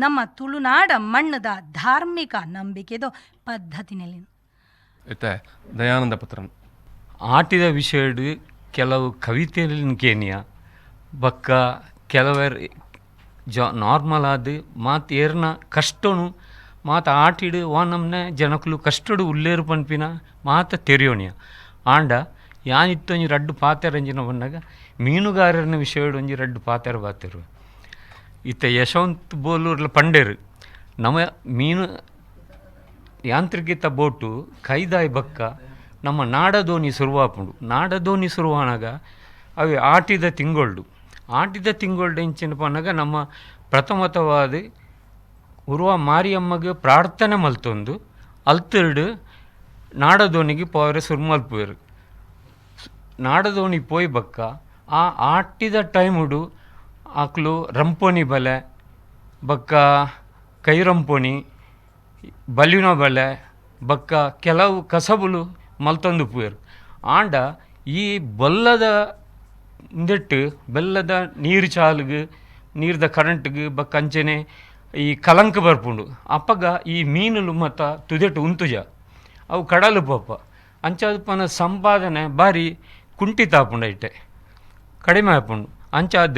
ನಮ್ಮ ತುಳುನಾಡ ಮಣ್ಣದ ಧಾರ್ಮಿಕ ನಂಬಿಕೆದು ಪದ್ಧತಿನೆಲೇನು ಇತ್ತೆ ದಯಾನಂದ ಪತ್ರನ್ ಆಟಿದ ವಿಷಯಡ್ ಕೆಲವು ಕವಿತೆಲಿನ ಕೇನಿಯ ಬಕ್ಕ ಕೆಲವರು ನಾರ್ಮಲ್ ಆದ ಮಾತು ಏರ್ನ ಕಷ್ಟನು ಮಾತು ಆಟಿಡು ವಾ ನಮ್ಮನೆ ಜನಕ್ಕಲು ಕಷ್ಟಡು ಉಲ್ಲೇರು ಪನ್ಪಿನ ಮಾತ ತೆರೆಯೋಣಿಯ ಆಂಡ ಯಾನಿತ್ತು ಒಂಜಿ ರಡ್ಡು ಪಾತೆರಂಜಿನ ಬಂದಾಗ ಮೀನುಗಾರನ ವಿಷಯಡು ಒಂಜಿ ರಡ್ಡು ಪಾತೆರ ಬಾತೆರು ಇತ್ತ ಯಶವಂತ್ ಬೋಲೂರ್ಲ ಪಂಡೇರು ನಮ್ಮ ಮೀನು ಯಾಂತ್ರಿಕಿತ ಬೋಟು ಕೈದಾಯಿ ಬಕ್ಕ ನಮ್ಮ ನಾಡದೋಣಿ ಸುರುವಾಪುಂಡು ನಾಡದೋಣಿ ಸುರುವಾನಾಗ ಅವು ಆಟಿದ ತಿಂಗೊಳ್ಡು ಇಂಚಿನ ಪನ್ನಾಗ ನಮ್ಮ ಪ್ರಥಮತವಾದ ಉರುವ ಮಾರಿಯಮ್ಮಗೆ ಪ್ರಾರ್ಥನೆ ಮಲ್ತೊಂದು ಅಲ್ತಿರ್ಡು ನಾಡದೋಣಿಗೆ ಪೋರೆ ಸುರ್ಮಲ್ಪುವೆರು ನಾಡದೋಣಿ ಪೋಯ್ ಬಕ್ಕ ಆ ಆಟಿದ ಟೈಮುಡು ಆಕ್ಲು ರಂಪೋಣಿ ಬಲೆ ಬಕ್ಕ ಕೈರಂಪೋಣಿ ಬಲಿನ ಬಲೆ ಬಕ್ಕ ಕೆಲವು ಕಸಬುಲು ಮಲ್ತೊಂದು ಪುವೆರು ಆಂಡ ಈ ಬೆಲ್ಲದ ನೀರು ಚಾಲ್ಗೆ ನೀರ್ದ ಕರೆಂಟ್ಗೆ ಬಕ್ಕ ಅಂಚನೆ ಈ ಕಲಂಕ ಬರ್ಪುಂಡು ಅಪ್ಪಗ ಈ ಮೀನುಲು ಮತ್ತು ತುದೆಟು ಉಂತುಜ ಅವು ಕಡಲು ಪಪ್ಪ ಅಂಚಾದ ಪನ ಸಂಪಾದನೆ ಬಾರಿ ಕುಂಠಿತಾಪುಂಡು ಐಟೆ ಕಡಿಮೆ ಆಪುಂಡು ಅಂಚಾದ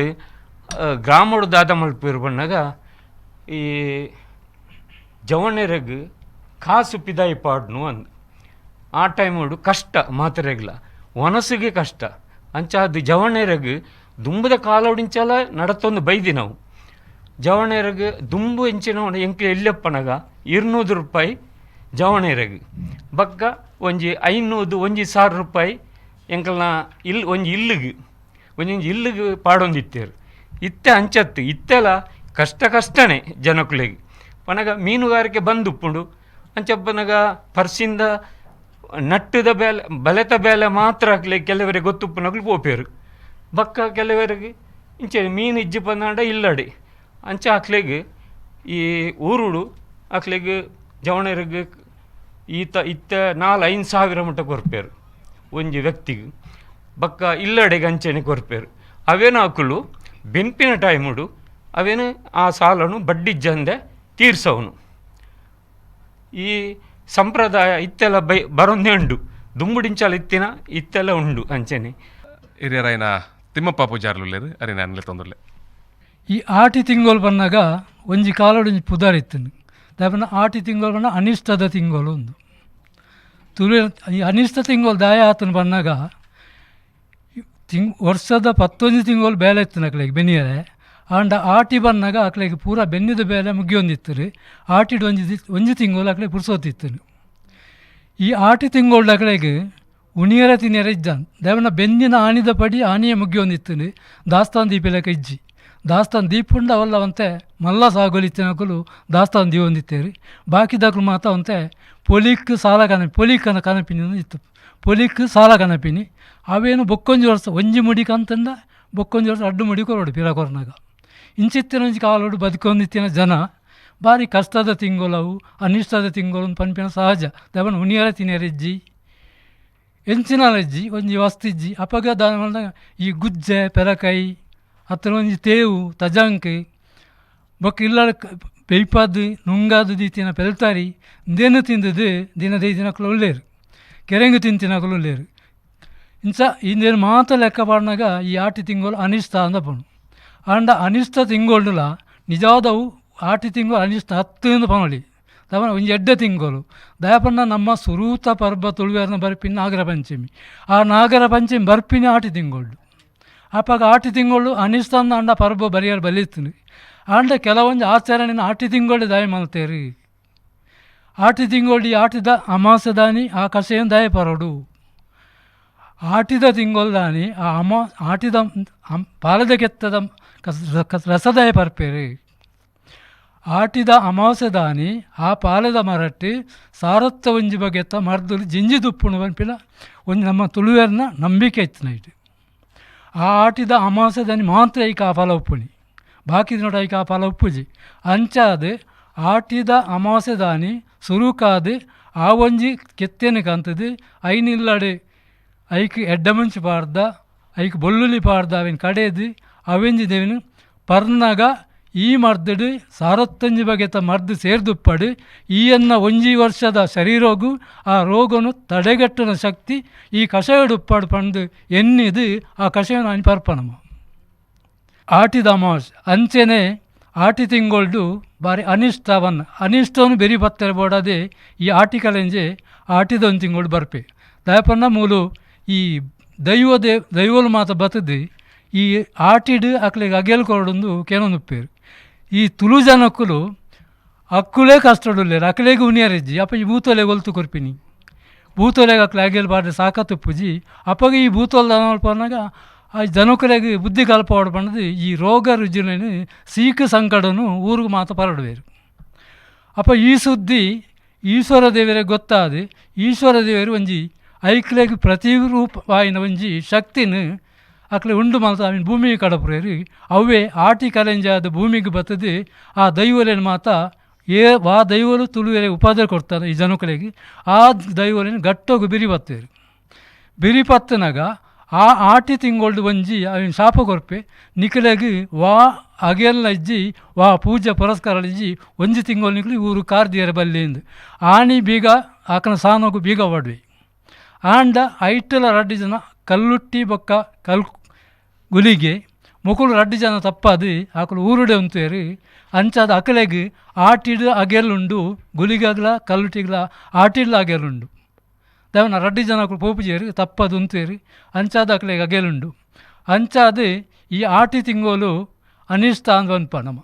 ಗ್ರಾಮಡು ದಾದ ಮಲ್ಪಿರು ಬಂದಾಗ ಈ ಜವಣೆರೆಗ್ ಕಾಸು ಪಿದಾಯಿ ಪಾಡ್ನು ಅಂದು ಆ ಟೈಮುಡು ಕಷ್ಟ ಮಾತ್ರೆಗ್ಲ ಒನಸಿಗೆ ಕಷ್ಟ ಅಂಚಾದ ಜವಣೆರೆಗ್ ದುಂಬದ ಕಾಲೋಡಿಂಚಲ ನಡತೊಂದು ಬೈದಿ ನಾವು ಜವಣೆರೆಗ್ ದುಂಬು ಎಂಚಿನ ಎಂಕ್ಲೆ ಎಲ್ಲಪ್ಪನಗ 200 ರೂಪಾಯಿ ಜವಣೆರೆಗ್ ಬಕ್ಕ ಒಂಜಿ 500 1,000 ರೂಪಾಯಿ ಎಂಕಲ್ನ ಒಂಜಿ ಇಲ್ಲಿಗೆ ಪಾಡೊಂದಿತ್ತೇರು ಇತ್ತೆ ಅಂಚತ್ತು ಇತ್ತೆಲ್ಲ ಕಷ್ಟನೇ ಜನಕ್ಕಳಿಗೆ ಪನಗ ಮೀನುಗಾರಿಕೆ ಬಂದುಪ್ಪುಂಡು ಅಂಚಪ್ಪನಗ ಪರ್ಸಿಂದ ನಟ್ಟದ ಬೇಲೆ ಬಲೆತ ಬೇಲೆ ಮಾತ್ರ ಹಾಕ್ಲಿ ಕೆಲವರಿಗೆ ಗೊತ್ತುಪ್ಪನಗಳು ಪೋಪೇರು ಬಕ್ಕ ಕೆಲವರಿಗೆ ಇಂಚೆ ಮೀನು ಇಜ್ಜಿ ಬಂದಾಂಡ ಇಲ್ಲಡಿ ಅಂಚೆ ಹಾಕ್ಲಿಗೆ ಈ ಊರುಡು ಹಾಕ್ಲಿಗೆ ಜವಣರಿಗೆ ಇತ್ತ 4-5 ಸಾವಿರ ಮಟ್ಟ ಕೊರ್ಪೇರು ಒಂಜಿ ವ್ಯಕ್ತಿಗೆ ಬಕ್ಕ ಇಲ್ಲಡೆಗೆ ಅಂಚೆನೆ ಕೊರ್ಪೇರು ಅವೇನು ಹಾಕಲು ಬೆಂಪಿನ ಟೈಮುಡು ಅವೇನು ಆ ಸಾಲನು ಬಡ್ಡಿಜ್ಜಂದೆ ತೀರ್ಸವನು ಈ ಸಂಪ್ರದಾಯ ಇತ್ತೆಲ್ಲ ಬರೊಂದೇ ಉಂಡು ದುಂಬುಡಿಂಚಾಲ ಇತ್ತೆಲ್ಲ ಉಂಡು ಅಂಚೆನೆ ಹಿರಿಯರಾಯನ ತಿಮ್ಮಪ್ಪ ಪೂಜಾರ್ಲು ಅರೆ ನಾನು ತೊಂದರಲೆ ಈ ಆಟಿ ತಿಂಗೋಲು ಬಂದಾಗ ಒಂಜಿ ಕಾಲೊಂಜಿ ಪುದಾರಿತ್ತು ದಾಪನ ಆಟಿ ತಿಂಗೋಲು ಬಣ್ಣ ಅನಿಷ್ಟದ ತಿಂಗೋಲು ಒಂದು ತುಳು ಈ ಅನಿಷ್ಟ ತಿಂಗೋಲು ದಾಯ ಆತನು ಬಂದಾಗ ವರ್ಷದ 11 ತಿಂಗೋಲು ಬೇಲೆ ಇತ್ತು ಅಕ್ಲೆಗೆ ಬೆನ್ನಿಯರೆ ಆಂಡ ಆಟಿ ಬಂದಾಗ ಅಕ್ಲೆಗೆ ಪೂರ ಬೆನ್ನಿದ ಬೇಲೆ ಮುಗಿಯೊಂದಿತ್ತು ರೀ ಆಟಿಡು ಒಂಜಿ ತಿಂಗೋಲು ಅಕ್ಲೆಗೆ ಪುರ್ಸೋತಿತ್ತು ಈ ಆಟಿ ತಿಂಗೋಲ್ಡ ಅಕ್ಲೆಗೆ ಉಣಿಯರ ತಿನ್ನಿಯರ ಇಜ್ಜಾನ್ ದೇವನ ಬೆನ್ನಿನ ಆಣಿದ ಪಡಿ ಆಣಿಯ ಮುಗಿಯೊಂದಿತ್ತು ದಾಸ್ತಾನ್ ದೀಪಿಲಕ ಇಜ್ಜಿ ದಾಸ್ತಾನ್ ದೀಪುಂಡ ಅವಲ್ಲವಂತೆ ಮಲ್ಲ ಸಾಗೋಲಿತ್ತಿನಕಲು ದಾಸ್ತಾನ್ ದೀ ಹೊಂದಿತ್ತೇರಿ ಬಾಕಿದಾಕಲು ಮಾತ ಅಂತೆ ಪೊಲೀಕ್ ಸಾಲ ಪೊಲೀಕನ ಕನಪಿನಿ ಇತ್ತು ಪೊಲೀಕ್ ಸಾಲ ಕನಪಿನಿ ಅವೇನು ಬೊಕ್ಕೊಂಜಿ ವರ್ಷ ಒಂಜಿ ಮುಡಿ ಕಂತಂದ ಬೊಕ್ಕೊಂಜಿ ವರ್ಷ ಅಡ್ಡು ಮುಡಿ ಕೊರೋಡು ಪಿರ ಕೊರ್ನಾಗ ಇಂಚಿತ್ತಿನೊಂಜಿ ಕಾಲೋಡು ಬದುಕೊಂದಿತ್ತಿನ ಜನ ಭಾರಿ ಕಷ್ಟದ ತಿಂಗೋಲವು ಅನಿಷ್ಟದ ತಿಂಗೋಲು ಪನ್ಪಿನ ಸಹಜ ದೇವನ ಉಣಿಯರ ತಿನ್ನಿಯರಿಜ್ಜಿ ಎಂಚಿನಲಜ್ಜಿ ಒಂಜಿ ವಸ್ತಿಜ್ಜಿ ಅಪಘಾತ ಈ ಗುಜ್ಜೆ ಪೆರಕೈ ಹತ್ತಿರ ಒಂಜಿ ತೇವು ತಜಂಕ್ ಬೊಕ್ಕ ಇಲ್ಲ ಪೆಯ್ಪಾದು ನುಂಗಾದು ದೀತಿನ ಪೆಲ್ತಾರಿ ಇಂದೇನು ತಿಂದದು ದಿನ ದೈದಿನಕಲು ಒಳ್ಳೆಯರು ಕೆರೆಂಗು ತಿಂತಿನಕಲು ಒಳ್ಳೆಯರು ಇಂಚ ಇಂದೇನು ಮಾತ ಲೆಕ್ಕ ಪಾಡಿನಾಗ ಈ ಆಟಿ ತಿಂಗಳು ಅನಿಷ್ಟ ಅಂದ ಪಣು ಅಂಡ ಅನಿಷ್ಟ ತಿಂಗೊಳ್ಳುಲ ನಿಜವಾದವು ಆಟಿ ತಿಂಗಳು ಅನಿಷ್ಟ 10 ಪನೊಳಿ ತವ ಒಂಜಿ ಎಡ್ಡೆ ತಿಂಗಳು ದಯಪಣ್ಣ ನಮ್ಮ ಸುರೂತ ಪರ್ಬ ತುಳುವೆರ್ನ ಬರ್ಪಿನ ನಾಗರ ಪಂಚಮಿ ಆ ನಾಗರ ಪಂಚಮಿ ಬರ್ಪಿನ ಆಟಿ ತಿಂಗಳು ಅಪ್ಪಾಗ ಆಟಿ ತಿಂಗಳು ಅನಿಷ್ಟ ಅಂಡ ಪರ್ಬ ಬರಿಯರು ಬಲಿತೀನಿ ಅಂಡ ಕೆಲವೊಂದು ಆಚರಣೆ ಆಟಿ ತಿಂಗಳು ದಯ ಮಲ್ತೇರಿ ಆಟಿ ತಿಂಗಳು ಆಟಿದ ಅಮಾಸದಾನಿ ಆ ಕಷೆಯನ್ನು ದಯ ಪರಡು ಆಟಿದ ತಿಂಗೊಲ್ದಾನಿ ಆ ಆಟಿದ ಪಾಲದ ಕೆತ್ತದ ರಸದಯ ಪರ್ಪೇರಿ ಆಟಿದ ಅಮಾಸದಾನಿ ಆ ಪಾಲದ ಮರಟ್ಟಿ ಸಾರತ್ತ ಒಂಜಿ ಬಗೆತ್ತ ಮರ್ದುಲು ಜಿಂಜಿ ದುಪ್ಪುಣು ಪನ್ಪಿನ ಒಂದು ನಮ್ಮ ತುಳುವೆರ್ನ ನಂಬಿಕೆ ಇತ್ತು ನೈಟ್ ಆ ಆಟಿದ ಅಮಾಸದಾನಿ ಮಾತ್ರ ಐಕ ಆ ಫಲ ಉಪ್ಪುಣಿ ಬಾಕಿ ನೋಡ ಐಕ ಆ ಫಲ ಉಪ್ಪುಜಿ ಅಂಚಾದು ಆಟಿದ ಅಮಾಸದಾನಿ ಸುರುಕಾದು ಆ ಒಂಜಿ ಕೆತ್ತೇನೆ ಕಂತದು ಐನಿಲ್ಲಡೆ ಐಕ್ ಎಡ್ಡ ಮುಂಚು ಪಾಡ್ದ ಐಕ್ ಬೊಲ್ಲುಲಿ ಪಾಡ್ದ ಅವಿನ ಕಡೆದು ಅವೆಂಜಿ ದೇವಿನ ಪರ್ನಗ ಈ ಮರ್ದಡು ಸಾರತ್ತಂಜಿ ಬಗೆತ ಮರ್ದು ಸೇರ್ದುಪ್ಪಡು ಈಯನ್ನ ಒಂಜಿ ವರ್ಷದ ಶರೀರೋಗು ಆ ರೋಗನು ತಡೆಗಟ್ಟನ ಶಕ್ತಿ ಈ ಕಷಾಯಡುಪ್ಪಾಡು ಪಂಡು ಎನ್ನಿದು ಆ ಕಷಾಯನ ಅನಿ ಪರ್ಪಣಮ ಆಟಿದ ಅಮಾವಾಸ್ಯೆ ಅಂಚೆನೆ ಆಟಿ ತಿಂಗೊಳ್ದು ಬಾರಿ ಅನಿಷ್ಟವನ್ನು ಬೆರಿ ಬತ್ತರೆ ಬೋಡದೆ ಈ ಆಟಿಕಲೆಂಜೆ ಆಟಿದೊಂದು ತಿಂಗಳು ಬರ್ಪೆ ದಯಪನ್ನ ಮೂಲು ಈ ದೈವಲು ಮಾತ ಬತ್ತದು ಈ ಆಟಿಡು ಅಕ್ಲೆಗೆ ಅಗೆಲ್ ಕೊರಡೊಂದು ಕೇನೊಂದುಪ್ಪೇರು ಈ ತುಳು ಜನಕ್ಕಲು ಅಕ್ಕುಲೇ ಕಷ್ಟಡುಲ್ಲೇರು ಅಕ್ಲೆಗೆ ಉನಿಯರಿಜ್ಜಿ ಅಪ್ಪ ಈ ಭೂತೊಲೆಗೆ ಒಲ್ತು ಕೊರ್ಪಿನಿ ಭೂತೊಲೆಗೆ ಅಕ್ಲೆ ಅಗೆಲ್ ಬಾಡ್ರೆ ಸಾಕತ್ತುಪ್ಪುಜಿ ಅಪ್ಪಗೆ ಈ ಭೂತೊಲ್ದ ಪನ್ನಾಗ ಆ ಜನಕಲೆಗೆ ಬುದ್ಧಿ ಕಲ್ಪವಾಡು ಪಣ್ಣದು ಈ ರೋಗ ರುಜಿನ ಸೀಕ ಸಂಕಟನು ಊರಿಗೆ ಮಾತ ಪರಡುವೇರು ಅಪ್ಪ ಈ ಸುದ್ದಿ ಈಶ್ವರ ದೇವರಿಗೆ ಗೊತ್ತಾದ ಈಶ್ವರ ದೇವರು ಒಂಜಿ ಐಕ್ಲೆಗೆ ಪ್ರತಿರೂಪವಾಯಿನ ಒಂಜಿ ಶಕ್ತಿನ ಅಕ್ಲೆ ಉಂಡು ಮಾತ ಅವಿನ ಭೂಮಿಗೆ ಕಡಪುರೇರಿ ಅವೇ ಆಟಿ ಕಲೆಂಜಾದ ಭೂಮಿಗೆ ಬರ್ತದೆ ಆ ದೈವಲೇನು ಮಾತ ವಾ ದೈವಲು ತುಳುವೆರೆ ಉಪಾಧಾರ ಕೊಡ್ತಾರೆ ಈ ಜನಕಲೆಗೆ ಆ ದೈವಲೇನು ಗಟ್ಟೋಗು ಬಿರಿ ಬತ್ತೇರು ಬಿರಿ ಪತ್ತನಾಗ ಆ ಆಟಿ ತಿಂಗೊಳ್ದು ಒಂಜಿ ಅವಿನ ಶಾಪ ಕೊರ್ಪೆ ನಿಖಲೆಗೆ ವಾ ಅಗೆಲ್ಲ ಇಜ್ಜಿ ವಾ ಪೂಜೆ ಪುರಸ್ಕಾರ ಇಜ್ಜಿ ಒಂಜಿ ತಿಂಗಳು ನಿಖಲಿ ಊರು ಕಾರ್ದಿಯರ ಬಲ್ಲಿಂದ ಆಣಿ ಬೀಗ ಆಕನ ಸಾನೋಗು ಬೀಗ ಒಡ್ವೆ ಆಂಡ ಐಟಲ ರಡ್ಡಿ ಜನ ಕಲ್ಲುಟ್ಟಿ ಬೊಕ್ಕ ಗುಲಿಗೆ ಮುಕುಲು ರಡ್ಡಿ ಜನ ತಪ್ಪದು ಆಕಲು ಊರುಡೆ ಉಂತೇರಿ ಅಂಚಾದ ಅಕಲೆಗೆ ಆಟಿಡು ಅಗೆಲ್ಲುಂಡು ಗುಲಿಗಾಗ್ಲ ಕಲ್ಲುಟ್ಟಿಗ್ಲ ಆಟಿಡ್ಲ ಅಗೆಲ್ಲುಂಡು ದೇವನ ರಡ್ಡಿ ಜನ ಪೋಪುಜೇರಿ ತಪ್ಪದು ಉಂತೇರಿ ಅಂಚಾದ ಅಕಲೆಗೆ ಅಗೆಲ್ಲುಂಡು ಅಂಚಾದ ಈ ಆಟಿ ತಿಂಗೋಲು ಅನಿಷ್ಟ ಅಂದ್ವನ್ಪ ನಮ್ಮ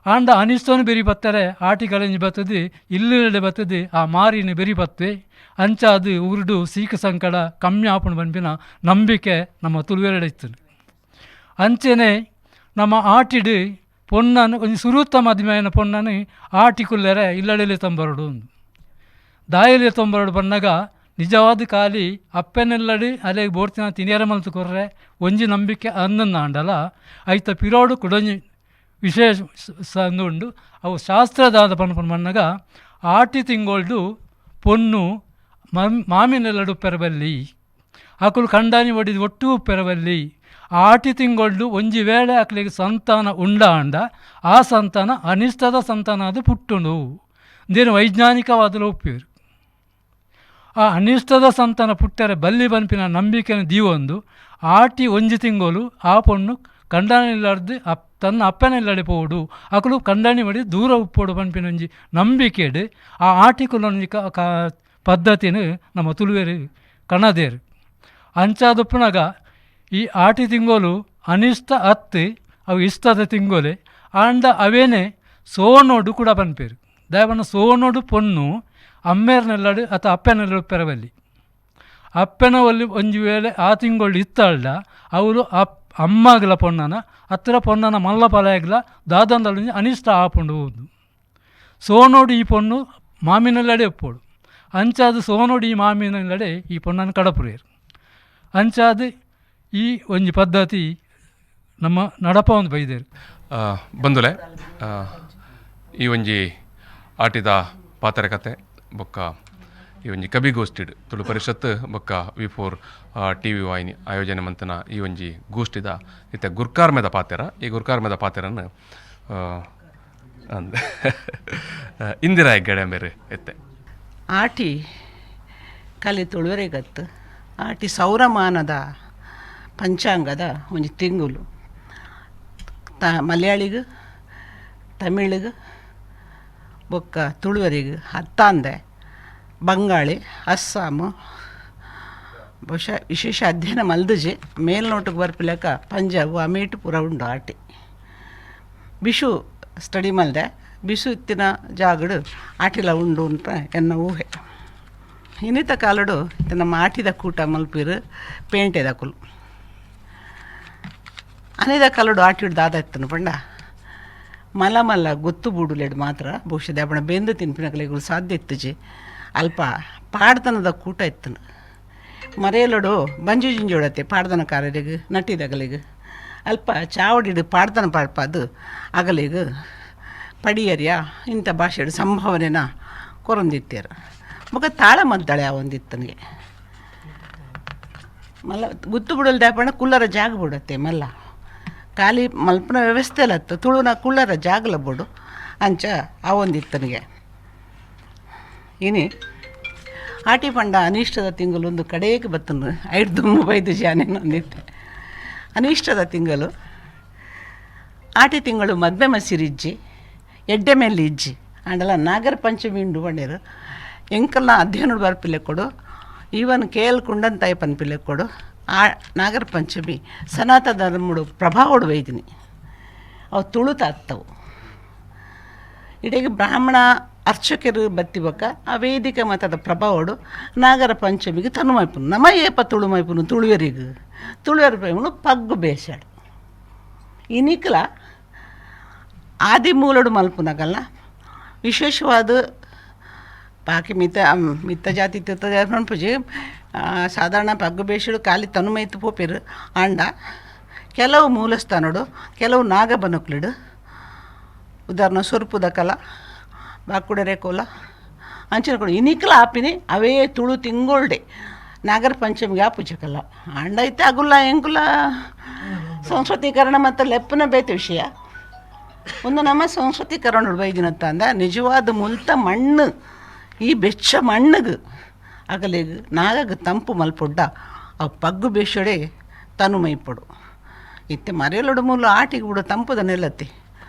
ಆಂಡ ಅನಿಷ್ಟವನ್ನು ಬೆರಿ ಬತ್ತಾರೆ ಆಟಿ ಕಲೆಂಜಿ ಬರ್ತದೆ ಇಲ್ಲಿರಡೆ ಬರ್ತದೆ ಆ ಮಾರಿನ ಬೆರಿ ಬತ್ತವೆ ಅಂಚಾದು ಉರುಡು ಸೀಕ ಸಂಕಟ ಕಮ್ಮಿ ಆಪಣ ಬಂಪಿನ ನಂಬಿಕೆ ನಮ್ಮ ತುಳುವೆರಡೆ ಇತ್ತು ಅಂಚೆನೆ ನಮ್ಮ ಆಟಿಡು ಪೊನ್ನನು ಒಂದು ಸುರೂತ ಮದುವೆಯನ ಪೊನ್ನನು ಆಟಿಕುಲ್ಲರೆ ಇಲ್ಲಡೆಲೆ ತೊಂಬರಡು ದಾಯಲೆ ತೊಂಬರಡು ಬಣ್ಣಗ ನಿಜವಾದ ಖಾಲಿ ಅಪ್ಪೆನೆಲ್ಲಡಿ ಅಲೆಗೆ ಬೋಡ್ತಿನ ತಿನಿಯರ ಮಲ್ತು ಕೊರ್ರೆ ಒಂಜಿ ನಂಬಿಕೆ ಅನ್ನನ್ನ ಅಂಡಲ ಐತ ಪಿರೋಡು ಕುಡೊಂಜಿ ವಿಶೇಷ ಅಂದುಂಡು ಅವು ಶಾಸ್ತ್ರದಾದ ಪನ್ಪನ ಬಣ್ಣಗ ಆಟಿ ತಿಂಗೊಳ್ದು ಪೊನ್ನು ಮಾಮಿನೆಲ್ಲಡು ಉಪ್ಪೆರಬಲ್ಲಿ ಅಕುಲು ಕಂಡಾನಿ ಒಡಿದು ಒಟ್ಟು ಉಪ್ಪೆರಬಲ್ಲಿ ಆಟಿ ತಿಂಗೊಳ್ದು ಒಂಜಿ ವೇಳೆ ಅಕ್ಲಿಗೆ ಸಂತಾನ ಉಂಡ ಅಂಡ ಆ ಸಂತಾನ ಅನಿಷ್ಟದ ಸಂತಾನ ಅದು ಪುಟ್ಟುಂಡು ಇಂದೇನು ವೈಜ್ಞಾನಿಕವಾದಲು ಒಪ್ಪೇರು ಆ ಅನಿಷ್ಟದ ಸಂತಾನ ಪುಟ್ಟರೆ ಬಲ್ಲಿ ಬನ್ಪಿನ ನಂಬಿಕೆನ ದೀವೊಂದು ಆಟಿ ಒಂಜಿ ತಿಂಗಳು ಆ ಪೊಣ್ಣು ಕಂಡಾನಿಲ್ಲಾರ್ದು ತನ್ನ ಅಪ್ಪನಿಲ್ಲಡೆ ಪೋಡು ಅಕಲು ಕಂಡಾಣಿ ಮಾಡಿ ದೂರ ಉಪ್ಪೋಡು ಪನ್ಪಿನ ಒಂಜಿ ನಂಬಿಕೆಡು ಆ ಆಟಿಕುಲೊಂಜಿ ಪದ್ಧತಿನ ನಮ್ಮ ತುಳುವೆರು ಕಣದೇರು ಅಂಚಾದಪ್ಪನಾಗ ಈ ಆಟಿ ತಿಂಗೋಲು ಅನಿಷ್ಟ ಅತ್ತು ಅವು ಇಷ್ಟದ ತಿಂಗೋಲೆ ಆಂಡ ಅವೇನೆ ಸೋನೋಡು ಕೂಡ ಪನ್ಪೇರು ದಯವನ್ನ ಸೋನೋಡು ಪೊನ್ನು ಅಮ್ಮೇರ್ನೆಲ್ಲಡು ಅಥವಾ ಅಪ್ಪನೆಲ್ಲಡು ಪೆರವಲ್ಲಿ ಅಪ್ಪನ ಒಲ್ಲಿ ಒಂಜಿ ವೇಳೆ ಆ ತಿಂಗಳು ಇತ್ತಾಳ್ಡ ಅವರು ಅಮ್ಮಗಲ ಪೊನ್ನನ ಹತ್ತಿರ ಪೊನ್ನನ ಮಲ್ಲ ಪಲಾಯಗಲ ದಾದಂದಳು ಅನಿಷ್ಟ ಆಪುಂಡು ಹೋದು ಸೋನೋಡು ಈ ಪೊನ್ನು ಮಾಮಿನೆಲ್ಲಡೆ ಒಪ್ಪೋಡು ಅಂಚಾದು ಸೋನೋಡು ಈ ಮಾಮಿನೆಲ್ಲಡೆ ಈ ಪೊನ್ನನ ಕಡಪುರೇರು ಅಂಚಾದು ಈ ಒಂಜಿ ಪದ್ಧತಿ ನಮ್ಮ ನಡಪ ಒಂದು ಬೈದೇರು ಬಂದುಲೆ ಈ ಒಂಜಿ ಆಟಿದ ಪಾತ್ರೆ ಕತೆ ಬೊಕ್ಕ ಈ ಒಂಜಿ ಕಬಿಗೋಷ್ಠಿಡ್ ತುಳು ಪರಿಷತ್ ಬೊಕ್ಕ ವಿ4 TV ವಾಹಿನಿ ಆಯೋಜನೆ ಮಂತನ ಈ ಒಂಜಿ ಗೋಷ್ಠಿದ ಇತ್ತೆ ಗುರ್ಕಾರ್ಮೆದ ಪಾತೆರ ಈ ಗುರ್ಕಾರ್ಮೆದ ಪಾತೆರನ್ನು ಅಂದ ಇಂದಿರಾ ಹೆಗ್ಗಡೆ ಬೇರೆ ಎತ್ತೆ ಆಟಿ ಕಲೆ ತುಳುವರೆಗತ್ತು ಆಟಿ ಸೌರಮಾನದ ಪಂಚಾಂಗದ ಒಂದು ತಿಂಗಳು ಮಲಯಾಳಿಗೆ ತಮಿಳಿಗೆ ಬೊಕ್ಕ ತುಳುವರಿಗೆ ಹತ್ತಾಂದೆ ಬಂಗಾಳಿ ಅಸ್ಸಾಮು ಬಹುಶಃ ವಿಶೇಷ ಅಧ್ಯಯನ ಮಲ್ದಜೆ ಮೇಲ್ನೋಟಕ್ಕೆ ಬರ್ಪಿಲಕ ಪಂಜಾಬ್ ಅಮೇಟು ಪೂರ ಉಂಡು ಆಟಿ ಬಿಷು ಸ್ಟಡಿ ಮಲ್ದೆ ಬಿಸು ಇತ್ತಿನ ಜಾಗಡು ಆಟಿಲ ಉಂಡು ಅಂತ ಎನ್ನ ಊಹೆ ಇನ್ನಿತ ಕಾಲಡು ನಮ್ಮ ಆಟಿದ ಕೂಟ ಮಲ್ಪಿರು ಪೇಂಟೆದ ಕುಲು ಅನೇದ ಕಾಲಡು ಆಟಿಡು ದಾದ ಇತ್ತನು ಪಂಡ ಮಲ್ಲ ಮಲ್ಲ ಗೊತ್ತು ಬೂಡುಲೆಡು ಮಾತ್ರ ಬಹುಶಃ ದೇಪಣ ಬೆಂದು ತಿನ್ಪಿನಕಲೆಗಳು ಸಾಧ್ಯ ಇತ್ತಜಿ ಅಲ್ಪ ಪಾಡ್ದನದ ಕೂಟ ಇತ್ತನು ಮರೆಯಲಡು ಬಂಜು ಜಿಂಜೋಡತ್ತೆ ಪಾಡ್ದನಕಾರರಿಗೆ ನಟಿದಗಲಿಗೆ ಅಲ್ಪ ಚಾವಡಿಡು ಪಾಡ್ದನ ಪಾಡ್ಪಾದು ಅಗಲಿಗೆ ಪಡಿಯರ್ಯ ಇಂಥ ಭಾಷೆಡು ಸಂಭಾವನೆನ ಕೊರೊಂದಿತ್ತೀರ ಮುಖ ತಾಳ ಮದ್ದಾಳೆ ಆ ಒಂದಿತ್ತನಿಗೆ ಮಲ್ಲ ಗುತ್ತು ಬಿಡಲ್ ದಾಪಣ ಕುಲ್ಲರ ಜಾಗ ಬಿಡತ್ತೆ ಮಲ್ಲ ಖಾಲಿ ಮಲ್ಪನ ವ್ಯವಸ್ಥೆ ಅಲ್ಲತ್ತು ತುಳುನ ಕುಳ್ಳರ ಜಾಗಲ ಬೋಡು ಅಂಚ ಆ ಒಂದಿತ್ತನಿಗೆ ಇನಿ ಆಟಿ ಪಂಡ ಅನಿಷ್ಟದ ತಿಂಗಳು ಒಂದು ಕಡೆಗೆ ಬತ್ತನು 5 ಜಾನೇನು ಅಂದಿತ್ತೆ ಅನಿಷ್ಟದ ತಿಂಗಳು ಆಟಿ ತಿಂಗಳು ಮದ್ವೆ ಮಸಿರಿಜ್ಜಿ ಎಡ್ಡೆ ಮೇಲೆ ಇಜ್ಜಿ ಅಂಡಲ ನಾಗರ ಪಂಚಮಿ ಉಂಡು ಬಂಡೇರು ಎಂಕಲ್ನ ಅಧ್ಯಯನ ಬರ್ಪಿಲೆ ಕೊಡು ಈವನ್ ಕೇಲ್ ಕುಂಡಂತಾಯಿ ಪನ್ಪಿಲೆ ಕೊಡು ಆ ನಾಗರ ಪಂಚಮಿ ಸನಾತನ ಧರ್ಮಡು ಪ್ರಭಾವಡು ಒಯ್ದಿನಿ ಅವು ತುಳುತಾತ್ತವು ಇಡೀಗೆ ಬ್ರಾಹ್ಮಣ ಅರ್ಚಕರು ಬತ್ತಿಬಕ್ಕ ಆ ವೇದಿಕೆ ಮತದ ಪ್ರಭಾವಡು ನಾಗರ ಪಂಚಮಿಗೆ ತನು ಮೈಪುನು ನಮ ಏಪ ತುಳು ಮೈಪುನು ತುಳುವರಿಗೆ ತುಳುವರಿ ಪೈಪುನು ಪಗ್ಗು ಬೇಸಾಡು ಇನಿಕ್ಲ ಆದಿ ಮೂಲಡು ಮಲ್ಪುನಗಲ್ಲ ವಿಶೇಷವಾದ ಬಾಕಿ ಮಿತ್ತ ಜಾತಿ ತಿತ್ತ ಜಾತಿ ಪಂಪುಜಿ ಸಾಧಾರಣ ಪಗ್ಗು ಬೇಸಾಡು ಖಾಲಿ ತನು ಮೈತು ಪೋಪಿರು ಅಂಡ ಕೆಲವು ಮೂಲಸ್ಥಾನಡು ಕೆಲವು ನಾಗ ಬನಕ್ಲಿಡು ಉದಾಹರಣೆ ಸುರ್ಪುದ ಕಲ ಬಾಕುಡರೆ ಕೋಲ ಅಂಚಿನ ಕೊಡು ಇನಿಕ್ಲ ಆಪಿನಿ ಅವೇ ತುಳು ತಿಂಗೊಳ್ಡೆ ನಾಗರ ಪಂಚಮಿಗೆ ಆ ಪೂಜಕಲ್ಲ ಅಂಡ ಐತೆ ಆಗುಲ್ಲ ಎಂಗುಲ್ಲ ಸಂಸ್ಕೃತೀಕರಣ ಮತ್ತು ಲೆಪ್ಪನ ಬೇತೆ ವಿಷಯ ಒಂದು ನಮ್ಮ ಸಂಸ್ಕೃತೀಕರಣ ಬೈದಿನತ್ತ ಅಂದ ನಿಜವಾದ ಮುಲ್ತ ಮಣ್ಣು ಈ ಬೆಚ್ಚ ಮಣ್ಣಿಗೆ ಆಗಲಿಗೆ ನಾಗಗೆ ತಂಪು ಮಲ್ಪೊಡ್ಡ ಆ ಪಗ್ಗು ಬೇಷಡೆ ತನು ಮೈಪಡು ಇತ್ತೆ ಮರೆಯಲೊಡು ಮೂಲ ಆಟಿಗೆ ಬಿಡು ತಂಪುದ ನೆಲತ್ತಿ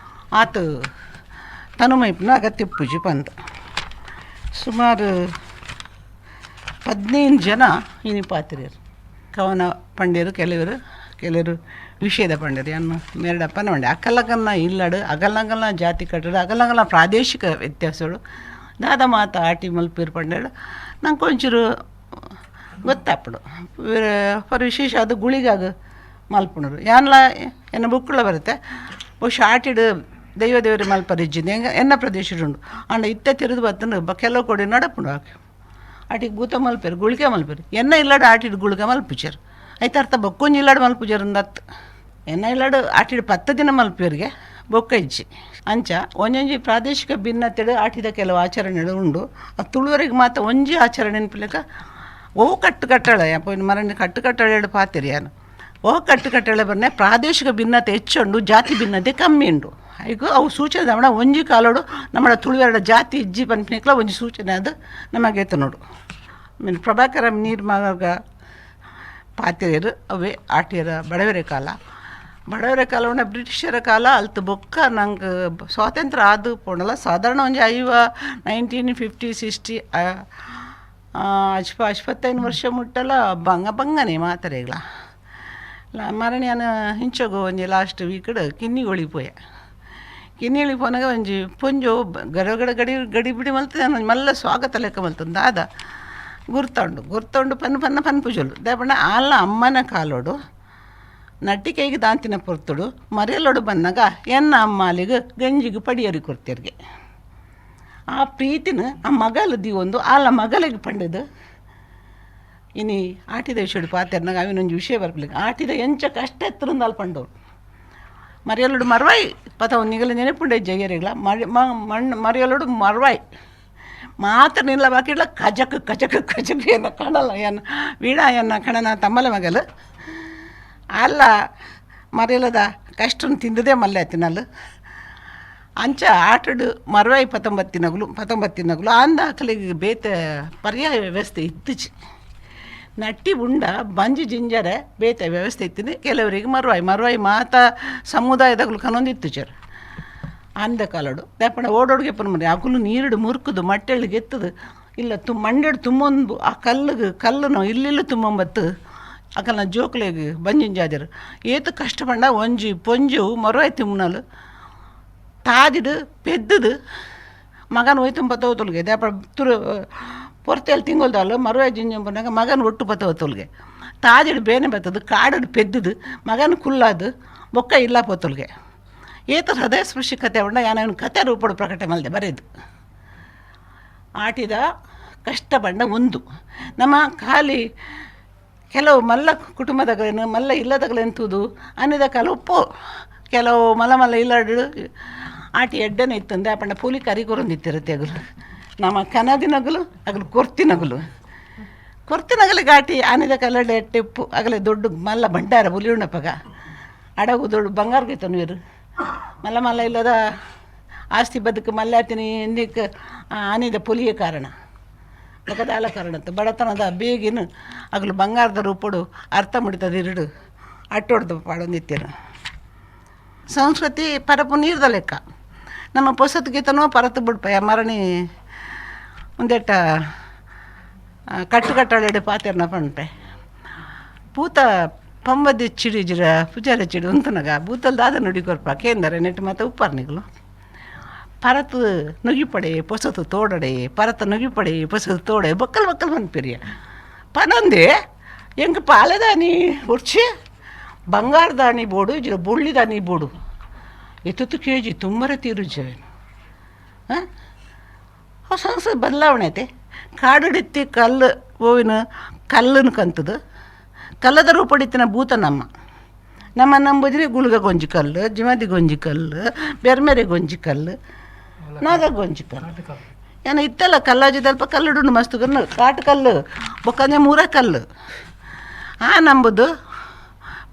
ಆತು ತನು ಮೈಪುನ ಅಗತ್ಯ ಪೂಜೆ ಬಂದ ಸುಮಾರು 15 ಜನ ಇನಿ ಪಾತ್ರಿಯರು ಕವನ ಪಂಡ್ಯರು ಕೆಲವರು ವಿಷಯದ ಪಂಡ್ಯರು ಅನ್ನು ಮೇರಡಪ್ಪನ ಪಂಡ್ಯ ಅಕ್ಕಲಗನ್ನ ಇಲ್ಲಡು ಅಗಲಂಗಲ ಜಾತಿ ಕಟ್ಟಡ ಅಗಲಂಗಲ ಪ್ರಾದೇಶಿಕ ವ್ಯತ್ಯಾಸಗಳು ದಾದ ಮಾತ ಆಟಿ ಮಲ್ಪಿರು ಪಂಡ್ಯಡು ನಂಗೆ ಒಂಚೂರು ಗೊತ್ತಾಪಡು ಪರ ವಿಶೇಷ ಅದು ಗುಳಿಗಾಗ ಮಲ್ಪುಣರು ಯಾನ್ಲ ಎನ್ನ ಬುಕ್ಕುಳ ಬರುತ್ತೆ ಬಹುಶಃ ಆಟಿಡು ದೇವರಿ ಮಲ್ಪರಿಜ್ಜಿದೆ ಎನ್ನ ಪ್ರದೇಶಡುಂಡು ಅಂಡ ಇತ್ತೆ ತಿರುದು ಬತ್ತನು ಕೆಲವು ಕೊಡಿ ನಡಪುಂಡು ಆಕೆ ಆಟಿಗೆ ಭೂತ ಮಲ್ಪೇರು ಗುಳಿಗೆ ಮಲ್ಪೇರು ಎನ್ನ ಇಲ್ಲಾಡು ಆಟಿಡು ಗುಳಿಗೆ ಮಲ್ಪುಜರು ಆಯ್ತು ಅರ್ಥ ಬೊಕ್ಕೊಂಜಿ ಇಲ್ಲಾಡು ಮಲ್ಪುಜರು ಅಂದತ್ತು ಎನ್ನ ಇಲ್ಲಾಡು ಆಟಿಡು 10 ದಿನ ಮಲ್ಪೇರಿಗೆ ಬೊಕ್ಕ ಇಜ್ಜಿ ಅಂಚ ಒಂಜೊಂಜಿ ಪ್ರಾದೇಶಿಕ ಭಿನ್ನತೆಡು ಆಟಿದ ಕೆಲವು ಆಚರಣೆಗಳು ಉಂಡು ಆ ತುಳುವರಿಗೆ ಮಾತ್ರ ಒಂಜಿ ಆಚರಣೆ ನೆನಪಿಲಕ ಓವು ಕಟ್ಟಳೆ ಪೋಯಿನ ಮರಣ್ಣ ಕಟ್ಟಳೆ ಪಾತಿರಿ ಯಾನು ಓ ಕಟ್ಟಳೆ ಬರ್ನೆ ಪ್ರಾದೇಶಿಕ ಭಿನ್ನತೆ ಹೆಚ್ಚುಂಡು ಜಾತಿ ಭಿನ್ನತೆ ಕಮ್ಮಿ ಉಂಡು ಈಗ ಅವು ಸೂಚನೆ ನಮ್ಮಡ ಒಂಜಿ ಕಾಲೋಡು ನಮ್ಮ ತುಳುವೆರಡ ಜಾತಿ ಇಜ್ಜಿ ಪನ್ಪಿನಿಕ್ಲ ಒಂಜಿ ಸೂಚನೆ ಅದು ನಮಗೆ ನೋಡು ಮೀನು ಪ್ರಭಾಕರ ನೀರು ಮಾರ್ಗ ಪಾತಿರಿಯರು ಅವೇ ಆಟಿಯರ ಬಡವರೆ ಕಾಲ ಉಂಡ ಬ್ರಿಟಿಷರ ಕಾಲ ಅಲ್ತು ಬೊಕ್ಕ ನಂಗೆ ಸ್ವಾತಂತ್ರ್ಯ ಆದು ಪೋಣಲ್ಲ ಸಾಧಾರಣ ಒಂಜಿ 1950 60 25 ವರ್ಷ ಮುಟ್ಟಲ್ಲ ಬಂಗನೆ ಮಾತರೆಗ್ಲ ಮರಣ್ಯಾನ ಹಿಂಚೋಗು ಒಂಜಿ ಲಾಸ್ಟ್ ವೀಕಡ್ ಕಿನ್ನಿಗೊಳಿ ಪೋಯ ಕಿನ್ನಿಳಿ ಪೋನಾಗ ಒಂಜಿ ಪೊಂಜು ಗಡಗಡ ಗಡಿ ಬಿಡಿ ಮಲ್ತದೆ ಮಲ್ಲ ಸ್ವಾಗತ ಲೆಕ್ಕ ಮಲ್ತಂದು ದಾದ ಗುರ್ತೊಂಡು ಪನ್ ಪುಜಲು ದೇಪಣ್ಣ ಆಲ್ಲ ಅಮ್ಮನ ಕಾಲೋಡು ನಟ್ಟಿಕೈಗೆ ದಾಂತಿನ ಪೊರ್ತುಡು ಮರೆಯಲೋಡು ಬಂದಾಗ ಎನ್ನ ಅಮ್ಮಾಲಿಗೆ ಗಂಜಿಗೆ ಪಡಿಯರಿ ಕೊಡ್ತಿರ್ಗೆ ಆ ಪ್ರೀತಿನ ಆ ಮಗಲದಿ ಒಂದು ಆಲ ಮಗಲಿಗೆ ಪಂಡದು ಇನಿ ಆಟಿದ ವಿಷಯ ಪಾತೆರ್ನಾಗ ಅವಿನೊಂದು ವಿಷಯ ಬರ್ಲಿಕ್ಕೆ ಆಟಿದ ಎಂಚ ಕಷ್ಟ ಎತ್ತರಿಂದ ಅಲ್ಲಿ ಪಂಡವ್ರು ಮರೆಯಲೋಡು ಮರ್ವಾಯಿ ಪತ ನಿಗಲ ನೆನಪುಂಡೆ ಜಯ್ಯರಿಗಳ ಮರೆಯಲೋಡು ಮರ್ವಾಯಿ ಮಾತ್ರ ನಿಲ್ಲ ಬಾಕಿಡ್ಲ ಕಜಕ್ ಎನ್ನ ಕಾಣಲ್ಲ ಎನ್ನ ವೀಣಾ ಎನ್ನ ಕಣನ ತಮ್ಮಲ ಮಗಲು ಅಲ್ಲ ಮರೆಯಲದ ಕಷ್ಟನ ತಿಂದದೇ ಮಲ್ಲೆ ತಿನ್ನಲು ಅಂಚ ಆಟಡು ಮರವಾಯಿ ಪತ್ತೊಂಬತ್ತಿನಗಳು ಅಂದ ಅಕ್ಕಲಿಗೆ ಬೇತೆ ಪರ್ಯಾಯ ವ್ಯವಸ್ಥೆ ಇತ್ತಿಚಿ ನಟ್ಟಿ ಉಂಡ ಬಂಜಿ ಜಿಂಜರೆ ಬೇತೆ ವ್ಯವಸ್ಥೆ ಇತ್ತಿನಿ ಕೆಲವರಿಗೆ ಮರವಾಯಿ ಮಾತ ಸಮುದಾಯದಗಳು ಕನೊಂದಿತ್ತು ಚರ್ ಅಂದ ಕಾಲಡು ದಾಪಣ ಓಡೋಡ್ಗೆ ಪನ್ ಮರಿ ಅಕುಲು ನೀರುಡು ಮುರುಕುದು ಮಟ್ಟೆಳಿಗೆ ಎತ್ತದು ಇಲ್ಲ ಮಂಡೆಡು ತುಂಬೊಂದು ಆ ಕಲ್ಲುನು ಇಲ್ಲಿಲ್ಲ ತುಂಬೊಂಬತ್ತು ಅಕಲ್ನ ಜೋಕ್ಲೆಗೆ ಬಂಜಿಂಜಾದರು ಏತು ಕಷ್ಟಪಂಡ ಒಂಜಿ ಪೊಂಜು ಮರವಾಯಿ ತಿಮ್ಮನಲು ತಾದಿಡು ಪೆದ್ದದು ಮಗನ ಹೋಯ್ತು ಪತ್ತವತ್ತೊಲ್ಗೆ ದಾಪ ತುರು ಪೊರ್ತೇಳಿ ತಿಂಗೊಲ್ದಾಲು ಮರವಾಯಿ ಜಿಂಜಂಪನಾಗ ಮಗನ ಒಟ್ಟು ಪತ್ತವತ್ತೊಲ್ಗೆ ತಾದಿಡು ಬೇನೆ ಬರ್ತದು ಕಾಡಡು ಪೆದ್ದದು ಮಗನ ಕುಲ್ಲಾದು ಬೊಕ್ಕ ಇಲ್ಲ ಪತ್ತೊಲ್ಗೆ ಏತು ಹೃದಯ ಸ್ಪರ್ಶಿ ಕತೆ ಉಂಡ ಯಾನ ಕತೆ ರೂಪಡು ಪ್ರಕಟ ಮಲ್ದೆ ಬರೆದು ಆಟಿದ ಕಷ್ಟ ಬಂಡ ಒಂದು ನಮ್ಮ ಖಾಲಿ ಕೆಲವು ಮಲ್ಲ ಕುಟುಂಬದಗಳೇನು ಮಲ್ಲ ಇಲ್ಲದಗಳೇಂತುದು ಅನ್ನಿದ ಉಪ್ಪು ಕೆಲವು ಮಲ್ಲ ಇಲ್ಲಾಡು ಆಟಿ ಎಡ್ಡನೆ ಇತ್ತಂದೆ ಅಪ್ಪಣ್ಣ ಪೂಲಿ ಕರಿ ಕೊರೊಂದಿತ್ತಿರುತ್ತೆ ಅಗಲು ನಮ್ಮ ಕನದಿನಗಲು ಅಗಲು ಕೊರ್ತಿನಗಲಿಗೆ ಆಟಿ ಆನಿದ ಕಲ್ಲಡೆ ಟೆಪ್ಪು ಆಗಲೇ ದೊಡ್ಡ ಮಲ್ಲ ಬಂಡಾರ ಬುಲಿ ಉಣ್ಣಪ್ಪಗ ಅಡಗು ದೊಡ್ಡ ಬಂಗಾರಗೈತನು ಇರು ಮಲ್ಲ ಇಲ್ಲದ ಆಸ್ತಿ ಬದುಕು ಮಲ್ಲಾತಿನಿ ಎಂದಿಕ್ಕೆ ಆನಿದ ಪುಲಿಯ ಕಾರಣ ಲಕದಾಲ ಕಾರಣ ಅಂತ ಬಡತನದ ಬೇಗಿನ ಆಗಲು ಬಂಗಾರದ ರೂಪಡು ಅರ್ಥ ಮುಡಿತದ ಇರುಡು ಅಟ್ಟೊಡ್ದು ಪಾಡೊಂದಿತ್ತೀರ ಸಂಸ್ಕೃತಿ ಪರಪು ನೀರ್ದ ಲೆಕ್ಕ ನಮ್ಮ ಪೊಸತ್ಗೀತನೋ ಪರತು ಬಿಡ್ಪ ಮರಣಿ ಒಂದೆಟ್ಟ ಕಟ್ಟುಕಟ್ಟಳೆ ಪಾತೆರ್ನ ಪಂಟೆ ಪೂತ ಪಂಬದಿ ಚಿಡಿಜಿರ ಪುಜಾರ ಚಿಡಿ ಉಂತನಗ ಬೂತಲ್ ದಾದ ನುಡಿಕೊರ್ಪ ಕೇಂದರೆ ನೆಟ್ಟು ಮತ್ತು ಉಪ್ಪಾರ್ನಿಗಳು ಪರತು ನುಗ್ಗಿಪಡೆ ಪೊಸತು ತೋಡಡೆ ಪರತ ನುಗ್ಗಿಪಡೆ ಪೊಸತು ತೋಡೆ ಬಕ್ಕಲ್ ಬಂದ್ಪಿರಿಯ ಪನಂದೆ ಎಂಗೆ ಪಾಲೆದಾನಿ ಉರ್ಚಿ ಬಂಗಾರದಾನಿ ಬೋಡು ಇಜ್ರ ಬುಳ್ಳಿದಾನಿ ಬೋಡು ಎತ್ತು ಕೆಜಿ ತುಂಬರೆ ತೀರುಜವೇನು ಹಾಂ ಸಂಸ್ಕೃತಿ ಬದಲಾವಣೆ ಐತೆ ಕಾಡುಡಿತ್ತಿ ಕಲ್ಲು ಹೂವಿನ ಕಲ್ಲನ್ನು ಕಂತದು ಕಲ್ಲದ ರೂಪಡಿತ್ತಿನ ಭೂತ ನಮ್ಮ ನಂಬುದ್ರೆ ಗುಳ್ಗ ಗೊಂಜಿ ಕಲ್ಲು ಜಿಮದಿ ಗೊಂಜಿ ಕಲ್ಲು ಬೆರ್ಮೆರೆ ಗೊಂಜಿ ಕಲ್ಲು ನಾಗ ಗೊಂಜಿ ಕಲ್ಲು ಏನು ಇತ್ತಲ್ಲ ಕಲ್ಲಾಜಿದಲ್ಪ ಕಲ್ಲುಡು ಮಸ್ತು ಕಾಟು ಕಲ್ಲು ಬೊಕ್ಕಂದೆ ಮೂರ ಕಲ್ಲು ನಂಬುದು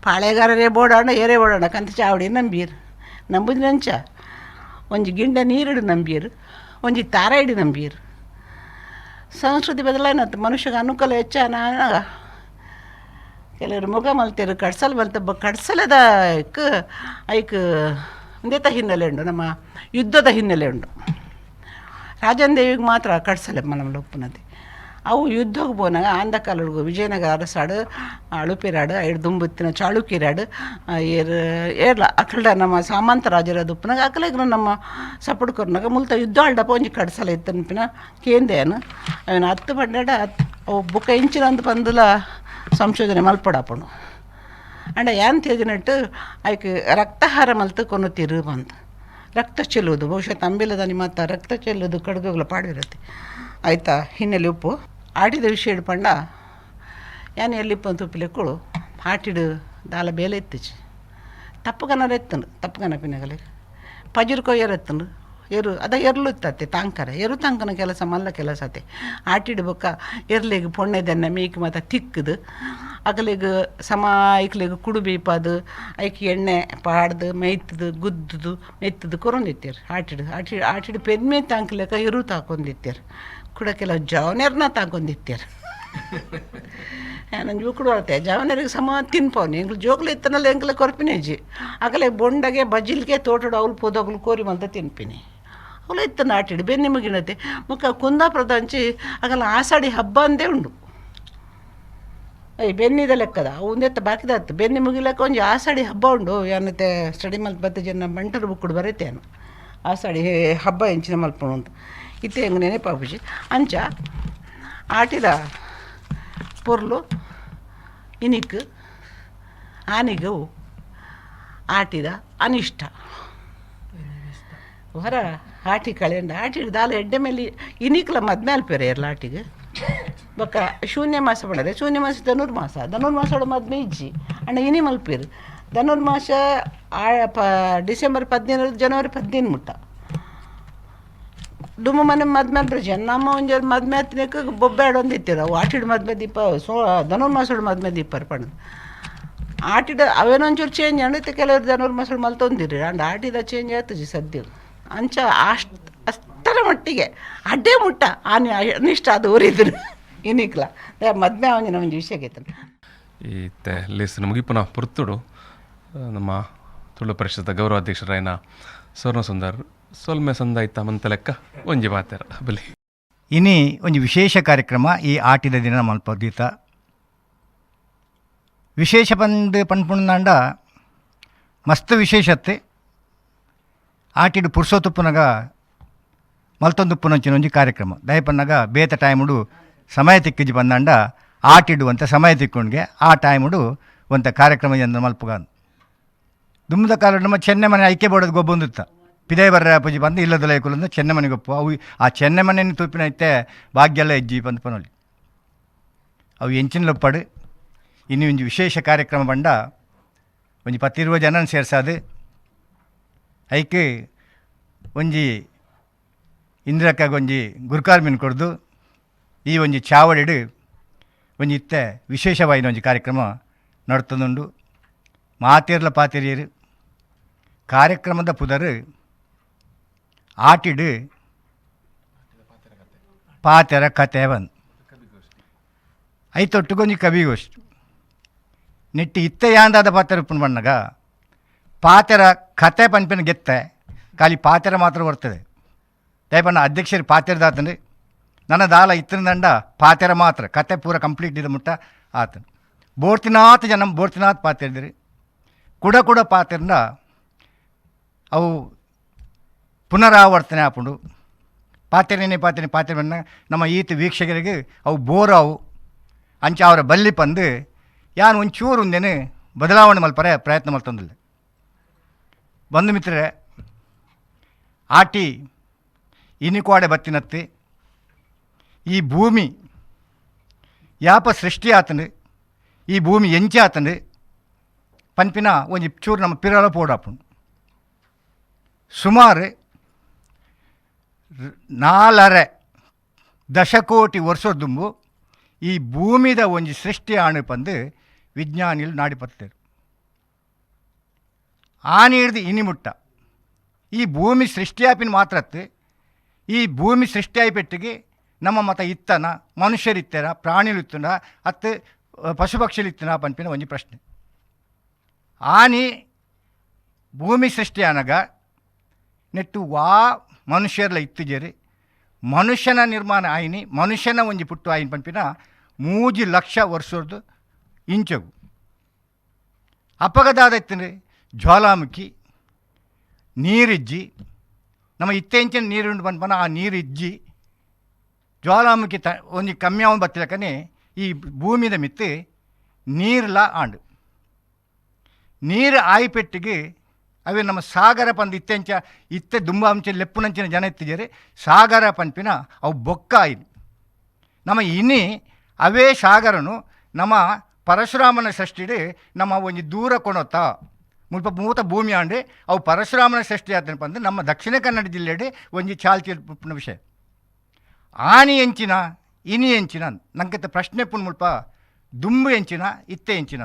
ಪಾಳೆಗಾರರೇ ಬೋಡಾಣ ಏರೇ ಓಡಾಣ ಕಂತ ಚಾವಡಿ ನಂಬೀರು ನಂಬುದು ನಂಚ ಒಂಜಿ ಗಿಂಡ ನೀರಿಡು ನಂಬೀರು ಒಂಜಿ ತಾರ ಇಡಿ ನಂಬೀರು ಸಂಸ್ಕೃತಿ ಬದಲಾಯಿನತ್ತು ಮನುಷ್ಯಗೆ ಅನುಕೂಲ ಹೆಚ್ಚಾಗ ಕೆಲವರು ಮುಗ ಮಲ್ತೇರು ಕಡ್ಸಲ್ ಮಲ್ತ ಕಡ್ಸಲದ ಐಕ್ ಒಂದೇತ ಹಿನ್ನೆಲೆ ಉಂಡು ನಮ್ಮ ಯುದ್ಧದ ಹಿನ್ನೆಲೆ ಉಂಡು ರಾಜನ್ ದೇವಿಗೆ ಮಾತ್ರ ಕಡ್ಸಲೆ ಮನಮಲ ಉಪ್ಪುನದಿ ಅವು ಯುದ್ಧಕ್ಕೆ ಬೋನಾಗ ಆಂದ ಕಾಲಡ್ಗು ವಿಜಯನಗರ ಅರಸಾಡು ಅಳುಪಿರಾಡು ಐಡು ದುಂಬುತ್ತಿನ ಚಾಳುಕ್ಯರಾಡು ಏರ್ಲ ಅಕಲ್ಡ ನಮ್ಮ ಸಾಮಂತ ರಾಜರದು ಉಪ್ಪನಾಗ ಅಕಲೆಗ್ರು ನಮ್ಮ ಸಪಡ್ಕೊರ್ನಾಗ ಮುಲ್ತ ಯುದ್ಧ ಆಳ್ಡಪ್ಪ ಒಂಜಿ ಕಡ್ಸಲ ಇತ್ತನ್ಪಿನ ಕೇಂದೇನು ಅವನ 10 ಪಂಡೆಡ ಅವು ಬುಕ್ಕ ಇಂಚಿನ ಒಂದು ಪಂದುಲ ಸಂಶೋಧನೆ ಮಲ್ಪಡಾಪಣು ಅಂಡ ಏನ್ ತೇಜಿನಟ್ಟು ಆಯ್ಕೆ ರಕ್ತಹಾರ ಮಲ್ತು ಕೊನ್ನುತ್ತೀರು ಬಂದು ರಕ್ತ ಚೆಲ್ಲುವುದು ಬಹುಶಃ ತಂಬಿಲದ ನಿಮ್ಮ ರಕ್ತ ಚೆಲ್ಲುವುದು ಕಡುಗುಗಳ ಪಾಡಿರುತ್ತೆ ಆಯ್ತಾ ಹಿನ್ನೆಲೆ ಉಪ್ಪು ಆಟಿದ ವಿಷಯ ಪಂಡ ಏನು ಎಲ್ಲಿಪ್ಪ ತುಪ್ಪಿಲೆಕ್ಕಳು ಆಟಿಡು ದಾಲ ಬೇಲೆ ಎತ್ತಿச்சு ತಪ್ಪುಗನ ಎತ್ತನು ತಪ್ಪುಗನ ಪಿನಗಲಿ ಪಜಿರು ಕೊಯ್ಯರು ಎತ್ತನು ಎರ್ಲು ಇತ್ತತ್ತೆ ತಾಂಕರ ತಾಂಕನ ಕೆಲಸ ಮಲ್ಲ ಕೆಲಸ ಅತ್ತೆ ಆಟಿಡು ಬೊಕ್ಕ ಎರ್ಲಿಗೆ ಪೊಣ್ಣೆದನ್ನ ಮೇಯ್ಕೆ ಮತ್ತು ತಿಕ್ಕದು ಅಗಲಿಗೆ ಐಕ್ಲಿಗೆ ಕುಡು ಬೀಪದು ಐಕಿ ಎಣ್ಣೆ ಪಾಡ್ದು ಮೇಯ್ತದು ಗುದ್ದದು ಮೆತ್ತದು ಕೊರೊಂದಿತ್ತೀರು ಆಟಿಡು ಪೆದ್ಮೆ ತಾಂಕ್ಲೆಕ್ಕ ತಾಕೊಂಡಿತ್ತೀರು ಕೂಡ ಕೆಲವು ಜವನೇರ್ನ ತಾಕೊಂಡಿತ್ತೀರು ನನ್ನ ಜೂಕುಡು ಬರುತ್ತೆ ಜವನರಿಗೆ ತಿನ್ಪವ್ನು ಎಂಗ್ಳು ಜೋಗ್ಲು ಇತ್ತನಲ್ಲ ಎಂಗ್ಲ ಕೊರ್ಪಿನೇಜಿ ಆಗಲೇ ಬೊಂಡಗೆ ಬಜಿಲ್ಗೆ ತೋಟಡು ಅವ್ಲು ಪೋದೋಗ್ಲು ಕೋರಿ ಮಂತ ತಿನ್ಪಿನಿ ಅವಳು ಇತ್ತನ ಆಟಿಡು ಬೆನ್ನಿ ಮುಗಿನತೆ ಮುಖ ಕುಂದಾಪುರದ ಹಂಚಿ ಆಗಲ್ಲ ಆಷಾಢಿ ಹಬ್ಬ ಅಂದೇ ಉಂಡು ಬೆನ್ನಿದ ಲೆಕ್ಕದ ಒಂದೆತ್ತ ಬಾಕಿದತ್ತು ಬೆನ್ನಿ ಮುಗಿಲಕ್ಕ ಒಂಜಿ ಆಷಾಢಿ ಹಬ್ಬ ಉಂಡು ಏನತ್ತೆ ಸ್ಟಡಿ ಮಲ್ಪ 10 ಜನ ಬಂಟರು ಬುಕ್ಕುಡು ಬರತ್ತೇನು ಆಷಾಢಿ ಹಬ್ಬ ಹೆಂಚಿನ ಮಲ್ಪಣು ಅಂತ ಇತ್ತೆ ಹೆಂಗೆ ನೆನಪಾಪುಜಿ ಅಂಚ ಆಟಿದ ಪೊರ್ಲು ಇನಿಕ್ ಆನಿಗವು ಆಟಿದ ಅನಿಷ್ಟ ಹೊರ ಆಟಿ ಕಳೆಂಡ ಆಟಿಡ್ ದಾಲ ಎಡ್ಡೆ ಮೇಲೆ ಇನಿಕ್ಲ ಮದ್ಮೇಲೆ ಪೇರೆ ಇರಲ್ಲ ಆಟಿಗೆ ಬೊಕ್ಕ ಶೂನ್ಯ ಮಾಸ ಪಡದೆ ಶೂನ್ಯ ಮಾಸ ಧನುರ್ಮಾಸ ಮದ್ಮೆ ಇಜ್ಜಿ ಅಣ್ಣ ಇನಿ ಮಲ್ಪೇರು ಧನುರ್ಮಾಸ ಡಿಸೆಂಬರ್ 15 ಜನವರಿ 15 ಮುಟ್ಟ ಡುಮ್ಮ ಮನೆ ಮದ್ಮೇಲೆ ಪ್ರಜೆ ನಮ್ಮ ಒಂಜ ಮದ್ಮೆ ಹತ್ತಿನಕ್ಕೆ ಬೊಬ್ಬೆ ಆಡೊಂದಿತ್ತೀರ ಅವು ಆಟಿಡ್ ಮದ್ಮೆ ದೀಪ ಧನುರ್ಮಾಸೋಡು ಮದ್ಮೆ ದೀಪ ಪಣದು ಆಟಿಡ ಅವೇನೊಂಚೂರು ಚೇಂಜ್ ಅಂಡೈತೆ ಕೆಲವರು ಧನುರ್ಮಾಸೋಡು ಮಲ್ತೊಂದಿರಿ ಅಂಡ್ ಆಟಿದ ಚೇಂಜ್ ಆಯ್ತಜಿ ಸದ್ಯ ಅಂಚ ಅಷ್ಟರ ಮಟ್ಟಿಗೆ ಅಡ್ಡೆ ಮುಟ್ಟ ಅನಿಷ್ಟ ಅದು ಊರಿದ್ರು ಇನ್ನಿಕ್ಲ ಮದ್ಮೆ ಅವನಿನ ಒಂದು ವಿಷಯ ಆಗೈತಲ್ಲ ಈತೆ ಲೇಸನ ಮುಗಿಪುನ ಪುರ್ತುಡು ನಮ್ಮ ತುಳು ಪರಿಷತ್ ಗೌರವಾಧ್ಯಕ್ಷರಾಯನ ಸ್ವರ್ಣ ಸುಂದರ್ ಸೊಲ್ಮೆ ಸಂದಾಯ್ತ ಮಂತ ಲೆಕ್ಕ ಒಂಜಿ ಮಾತಾರ ಬಲಿ ಇನಿ ಒಂದು ವಿಶೇಷ ಕಾರ್ಯಕ್ರಮ ಈ ಆಟಿದ ದಿನ ಮಲ್ಪದೀತ ವಿಶೇಷ ಪನ್ಪುಂಡ ಮಸ್ತ್ ವಿಶೇಷತೆ ಆಟಿಡು ಪುರ್ಸೋತುಪ್ಪುನಗ ಮಲ್ತೊಂದುಪ್ಪುನಂಚಿನ ಒಂಜಿ ಕಾರ್ಯಕ್ರಮ ದಯಪನ್ನಾಗ ಬೇತ ಟೈಮುಡು ಸಮಯ ತಿಕ್ಕಿಜಿ ಬಂದಾಂಡ ಆಟಿಡು ಅಂತ ಸಮಯ ತಿಕ್ಕೊಂಡ್ಗೆ ಆ ಟೈಮುಡು ಒಂಥ ಕಾರ್ಯಕ್ರಮ ಎಂದು ಮಲ್ಪುಗಾನ್ ದುಮ್ಮದ ಕಾಲ ನಮ್ಮ ಚೆನ್ನೆ ಮನೆ ಐಕ್ಯ ಬೋಡೋದು ಗೊಬ್ಬೊಂದಿತ್ತ ಪಿದೇ ಬರ್ರ ಪೂಜಿ ಬಂದು ಇಲ್ಲದ ಲೈಕುಲಂದು ಚೆನ್ನೆ ಮನೆಗೆ ಗೊಪ್ಪು ಅವು ಆ ಚೆನ್ನೆ ಮನೆಯನ್ನು ತೂಪಿನ ಐತೆ ಭಾಗ್ಯೆಲ್ಲ ಹೆಜ್ಜಿ ಬಂದು ಪನೊಲಿ ಅವು ಎಂಚಿನಲೊಪ್ಪಡು ಇನ್ನು ಒಂದು ವಿಶೇಷ ಕಾರ್ಯಕ್ರಮ ಬಂಡ ಒಂಜಿ 10-20 ಜನನ ಸೇರ್ಸಾದು ಐಕೆ ಒಂಜಿ ಇಂದ್ರಕ್ಕಾಗ ಒಂಜಿ ಗುರ್ಕಾರ್ ಮೀನು ಕೊಡ್ದು ಈ ಒಂಜಿ ಚಾವಡಿಡು ಒಂಜಿ ಇತ್ತೆ ವಿಶೇಷವಾಯಿನ ಒಂಜಿ ಕಾರ್ಯಕ್ರಮ ನಡ್ತದುಂಡು ಮಾತೇರ್ಲ ಪಾತೆರಿಯರು ಕಾರ್ಯಕ್ರಮದ ಪುದರು ಆಟಿಡು ಪಾತೆರ ಕತೆ ಬಂದು ಐತೊಟ್ಟುಗೊಂಜಿ ಕವಿಗೋಷ್ಠಿ ನೆಟ್ಟಿ ಇತ್ತೆ ಯಾಂದಾದ ಪಾತೆರ ಉಪ್ಪು ಬಣ್ಣಗ ಪಾತೆರ ಕತೆ ಪನ್ಪಿನ ಗೆತ್ತೆ ಖಾಲಿ ಪಾತೆರ ಮಾತ್ರ ಬರ್ತದೆ ದಯಪಣ್ಣ ಅಧ್ಯಕ್ಷರು ಪಾತೆರದಾತಂದು ನನ್ನ ದಾಲ ಇತ್ತಿನ ದಂಡ ಪಾತೆರ ಮಾತ್ರ ಕತೆ ಪೂರ ಕಂಪ್ಲೀಟ್ ಇದೆ ಮುಟ್ಟ ಆತನು ಬೋರ್ತಿನಾಥ ಜನ ಬೋರ್ತಿನಾಥ್ ಪಾತೆರ್ದಿರಿ ಕೂಡ ಪಾತೆರ್ನ ಅವು ಪುನರಾವರ್ತನೆ ಆಪುಂಡು ಪಾತೆರನೇ ಪಾತೆರ ಬಣ್ಣ ನಮ್ಮ ಈತ ವೀಕ್ಷಕರಿಗೆ ಅವು ಬೋರಾವು ಅಂಚ ಅವರ ಬಲ್ಲಿ ಪಂದು ಯಾನು ಒಂಚೂರು ಒಂದೇನು ಬದಲಾವಣೆ ಮಲ್ಪರೆ ಪ್ರಯತ್ನ ಮಲ್ತಂದಿಲ್ಲ ಬಂಧು ಮಿತ್ರರೇ ಆಟಿ ಇನಿಕ್ವಾಡೆ ಬತ್ತಿನತ್ತೆ ಈ ಭೂಮಿ ಯಾಪ ಸೃಷ್ಟಿ ಆತಂದು ಈ ಭೂಮಿ ಎಂಚಿ ಆತಂದು ಪನ್ಪಿನ ಒಂಜಿ ಚೂರು ನಮ್ಮ ಪಿರಲ ಪೋಡಾಪುಂಡು ಸುಮಾರು 4.5 ದಶಕೋಟಿ ವರ್ಷದುಂಬು ಈ ಭೂಮಿದ ಒಂಜಿ ಸೃಷ್ಟಿ ಆಣು ಪಂದು ವಿಜ್ಞಾನಿಗಳು ನಾಡಿಪತ್ತರು ಆನೆ ಹಿಡ್ದು ಇನಿಮುಟ್ಟ ಈ ಭೂಮಿ ಸೃಷ್ಟಿಯಾಪಿನ ಮಾತ್ರತ್ತು ಈ ಭೂಮಿ ಸೃಷ್ಟಿಯಾಯಿ ಪೆಟ್ಟಿಗೆ ನಮ್ಮ ಮತ ಇತ್ತನ ಮನುಷ್ಯರಿತ್ತನ ಪ್ರಾಣಿಲಿತ್ತನ ಅತ್ತು ಪಶುಪಕ್ಷಿಲಿತ್ತನ ಪನ್ಪಿನ ಒಂಜಿ ಪ್ರಶ್ನೆ ಆನೆ ಭೂಮಿ ಸೃಷ್ಟಿ ಆನಾಗ ನೆಟ್ಟು ಮನುಷ್ಯರ್ಲ ಇತ್ತಿಜೇರಿ ಮನುಷ್ಯನ ನಿರ್ಮಾಣ ಆಯ್ನಿ ಮನುಷ್ಯನ ಒಂಜಿ ಪುಟ್ಟು ಆಯ್ನ ಪನ್ಪಿನ 3 ಲಕ್ಷ ವರ್ಷದ್ದು ಇಂಚಗು ಅಪಗದಾದ ಇತ್ತಂದ್ರೆ ಜ್ವಾಲಾಮುಖಿ ನೀರಿಜ್ಜಿ ನಮ್ಮ ಇತ್ತೆಂಚಿನ ನೀರುಂಡು ಪನ್ಪನ ಆ ನೀರಿಜ್ಜಿ ಜ್ವಾಲಾಮುಖಿ ಒಂಜಿ ಕಮ್ಮಿ ಅವನು ಬತ್ತಿಲಕನೆ ಈ ಭೂಮಿದ ಮಿತ್ತು ನೀರ್ಲ ಆಂಡು ನೀರು ಆಯ್ಪೆಟ್ಟಿಗೆ ಅವೇ ನಮ್ಮ ಸಾಗರ ಪಂದು ಇತ್ತೆ ದುಂಬಾಂಚ ಲೆಪ್ಪುನಂಚಿನ ಜನ ಎತ್ತಿದ್ದಾರೆ ಸಾಗರ ಪನ್ಪಿನ ಅವು ಬೊಕ್ಕ ಆಯ್ನು ನಮ್ಮ ಇನಿ ಅವೇ ಸಾಗರನು ನಮ್ಮ ಪರಶುರಾಮನ ಸೃಷ್ಟಿಡು ನಮ್ಮ ಒಂಜಿ ದೂರ ಕೊಣೊತ್ತ ಮುಲ್ಪ ಮೂತ ಭೂಮಿ ಆಂಡೆ ಅವು ಪರಶುರಾಮನ ಸೃಷ್ಟಿ ಆತನ ಪಂದು ನಮ್ಮ ದಕ್ಷಿಣ ಕನ್ನಡ ಜಿಲ್ಲೆಡೆ ಒಂಜಿ ಚಾಲ್ತಿನ ವಿಷಯ ಆನಿ ಎಂಚಿನ ಇನಿ ಎಂಚಿನ ನಂಗೆ ಪ್ರಶ್ನೆ ಪುನ್ ಮುಲ್ಪ ದುಂಬು ಎಂಚಿನ ಇತ್ತೆ ಎಂಚಿನ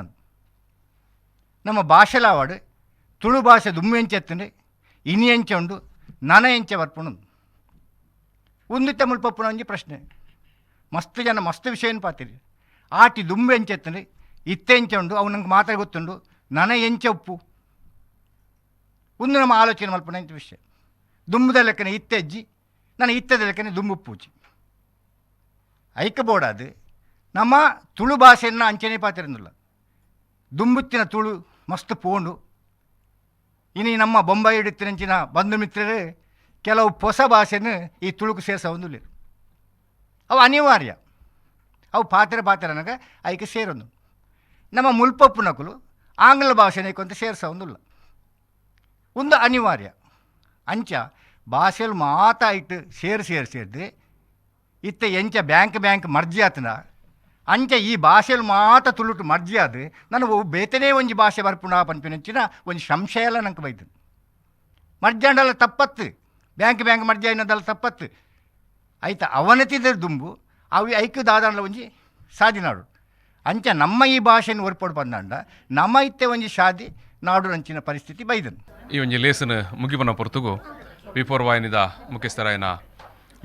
ನಮ್ಮ ಭಾಷೆಲಾವಾಡು ತುಳು ಭಾಷೆ ದುಮ್ಮು ಎಂಚೆ ಎತ್ತಂಡು ಇನಿ ಎಂಚೆ ಉಂಡು ನನ ಎಂಚೆ ಬರ್ಪುಣು ಒಂದಿತ್ತ ಮುಲ್ಪಪ್ಪುನ ಒಂಜಿ ಪ್ರಶ್ನೆ ಮಸ್ತ್ ಜನ ಮಸ್ತ್ ವಿಷಯನ ಪಾತಿರಿ ಆಟಿ ದುಂಬು ಎಂಚೆ ಎತ್ತಂಡು ಇತ್ತೆ ಎಂಚೆ ಉಂಡು ಅವು ನಂಗೆ ಮಾತ್ರ ಗೊತ್ತುಂಡು ನನ ಎಂಚೆ ಉಪ್ಪು ಒಂದು ನಮ್ಮ ಆಲೋಚನೆ ಮಲ್ಪನ ಎಂಚ ವಿಷಯ ದುಂಬುದ ಲೆಕ್ಕನೆ ಇತ್ತೆ ಅಜ್ಜಿ ನನ್ನ ಇತ್ತದ ಲೆಕ್ಕನೆ ದುಂಬು ಉಪ್ಪುಜಿ ಐಕಬೋಡಾದು ನಮ್ಮ ತುಳು ಭಾಷೆಯನ್ನು ಅಂಚನೆ ಪಾತಿರಂದಿಲ್ಲ ದುಂಬುತ್ತಿನ ತುಳು ಮಸ್ತ್ ಪೋಂಡು ಇನ್ನು ನಮ್ಮ ಬೊಂಬಾಯಿ ಹಿಡಿತಿನಂಚಿನ ಬಂಧು ಮಿತ್ರರು ಕೆಲವು ಹೊಸ ಭಾಷೆಯನ್ನು ಈ ತುಳುಕು ಸೇರಿಸೋದಿಲ್ಲ ಅವು ಅನಿವಾರ್ಯ ಅವು ಪಾತೆರನಾಗ ಐಕೆ ಸೇರೊಂದು ನಮ್ಮ ಮುಲ್ಪಪ್ಪುನಕುಲು ಆಂಗ್ಲ ಭಾಷೆನ ಕೊಂತ ಸೇರಿಸೋದಿಲ್ಲ ಒಂದು ಅನಿವಾರ್ಯ ಅಂಚ ಭಾಷೆಯಲ್ಲಿ ಮಾತಾ ಇಟ್ಟು ಸೇರಿದ್ರೆ ಇತ್ತೆ ಎಂಚ ಬ್ಯಾಂಕ್ ಮರ್ಜಿ ಆತನ ಅಂಚ ಈ ಭಾಷೆಯಲ್ಲಿ ಮಾತ ತುಳುಟು ಮರ್ಜಿ ಆದ್ರೆ ನನಗೆ ಬೇತನೇ ಒಂಜಿ ಭಾಷೆ ಬರ್ಪುಣ ಪನ್ಪಿನಂಚಿನ ಒಂದು ಸಂಶಯ ಎಲ್ಲ ನಂಗೆ ಬೈದು ಮರ್ಜಾಂಡಲ್ಲ ತಪ್ಪತ್ತು ಬ್ಯಾಂಕ್ ಮರ್ಜಿ ಅನ್ನೋದಲ್ಲ ತಪ್ಪತ್ತು ಆಯ್ತಾ ಅವನತಿದ ದುಂಬು ಅವು ಐಕ್ಯ ದಾದಾಂಡ್ಲ ಒಂಜಿ ಸಾದಿನಾಡು ಅಂಚ ನಮ್ಮ ಈ ಭಾಷೆಯನ್ನು ಹೊರ್ಪಡು ಬಂದಾಂಡ ನಮ್ಮ ಇತ್ತೆ ಒಂಜಿ ಶಾದಿ ನಾಡು ನಂಚಿನ ಪರಿಸ್ಥಿತಿ ಬೈದನು ಈ ಒಂಜಿ ಲೇಸನ ಮುಗಿಪನ ಪೊರ್ತುಗು ವಿ4 ವಾಹಿನಿದ ಮುಖ್ಯಸ್ಥರಾಯನ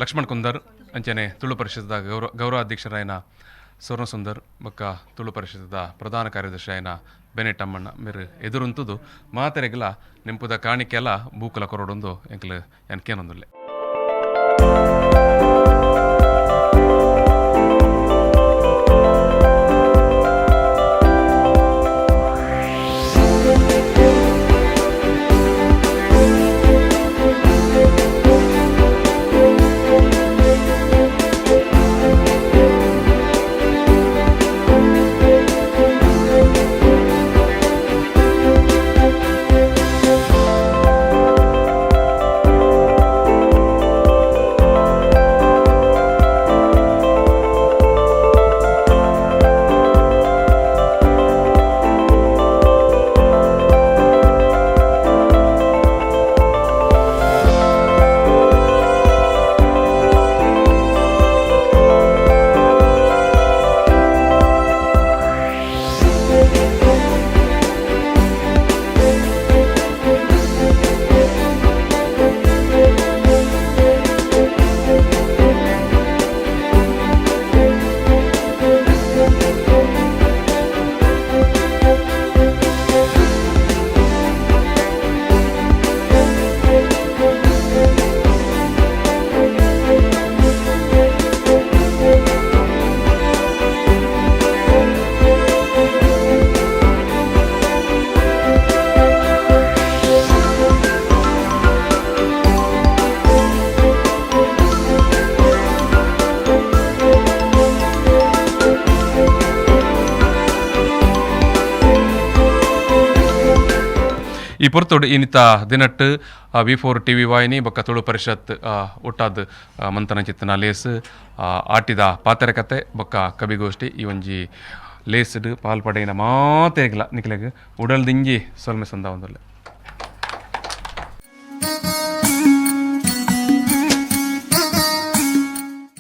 ಲಕ್ಷ್ಮಣ್ ಕುಂದರ್ ಅಂಚನೆ ತುಳು ಪರಿಷತ್ದ ಗೌರವಾಧ್ಯಕ್ಷರಾಯನ ಸ್ವರ್ಣ ಸುಂದರ್ ಬೊಕ್ಕ ತುಳು ಪರಿಷತ್ದ ಪ್ರಧಾನ ಕಾರ್ಯದರ್ಶಿ ಆಯನ ಬೆನೆಟ್ ಅಮ್ಮಣ್ಣ ಮೇರು ಎದುರುಂತುದು ಮಾತೆರೆಗಲ ನೆಂಪುದ ಕಾಣಿಕೆಲ್ಲ ಬೂಕಲ ಕೊರಡೊಂದು ಎಂಕಲು ಎನ್ಕೇನೊಂದುಲ್ಲೆ. ಈ ಪೊರ್ತೋಡು ಇನ್ನಿತ ದಿನಟ್ಟು ವಿ4 ಟಿ ವಿ ವಾಹಿನಿ ಬೊಕ್ಕ ತುಳು ಪರಿಷತ್ ಒಟ್ಟಾದ ಮಂಥನ ಚಿತ್ತನ ಲೇಸ್ ಆಟಿದ ಪಾತೆರೆ ಕತೆ ಬೊಕ್ಕ ಕವಿಗೋಷ್ಠಿ ಈ ಒಂಜಿ ಲೇಸ್ಡ್ ಪಾಲ್ಪಡೆಯಿನ ಮಾತೆಗ್ಲ ನಿಕ್ಲೆಗ್ ಉಡಲ್ದಿಂಜಿ ಸೊಲ್ಮೆ ಸಂದ ಒಂದಲ್ಲ.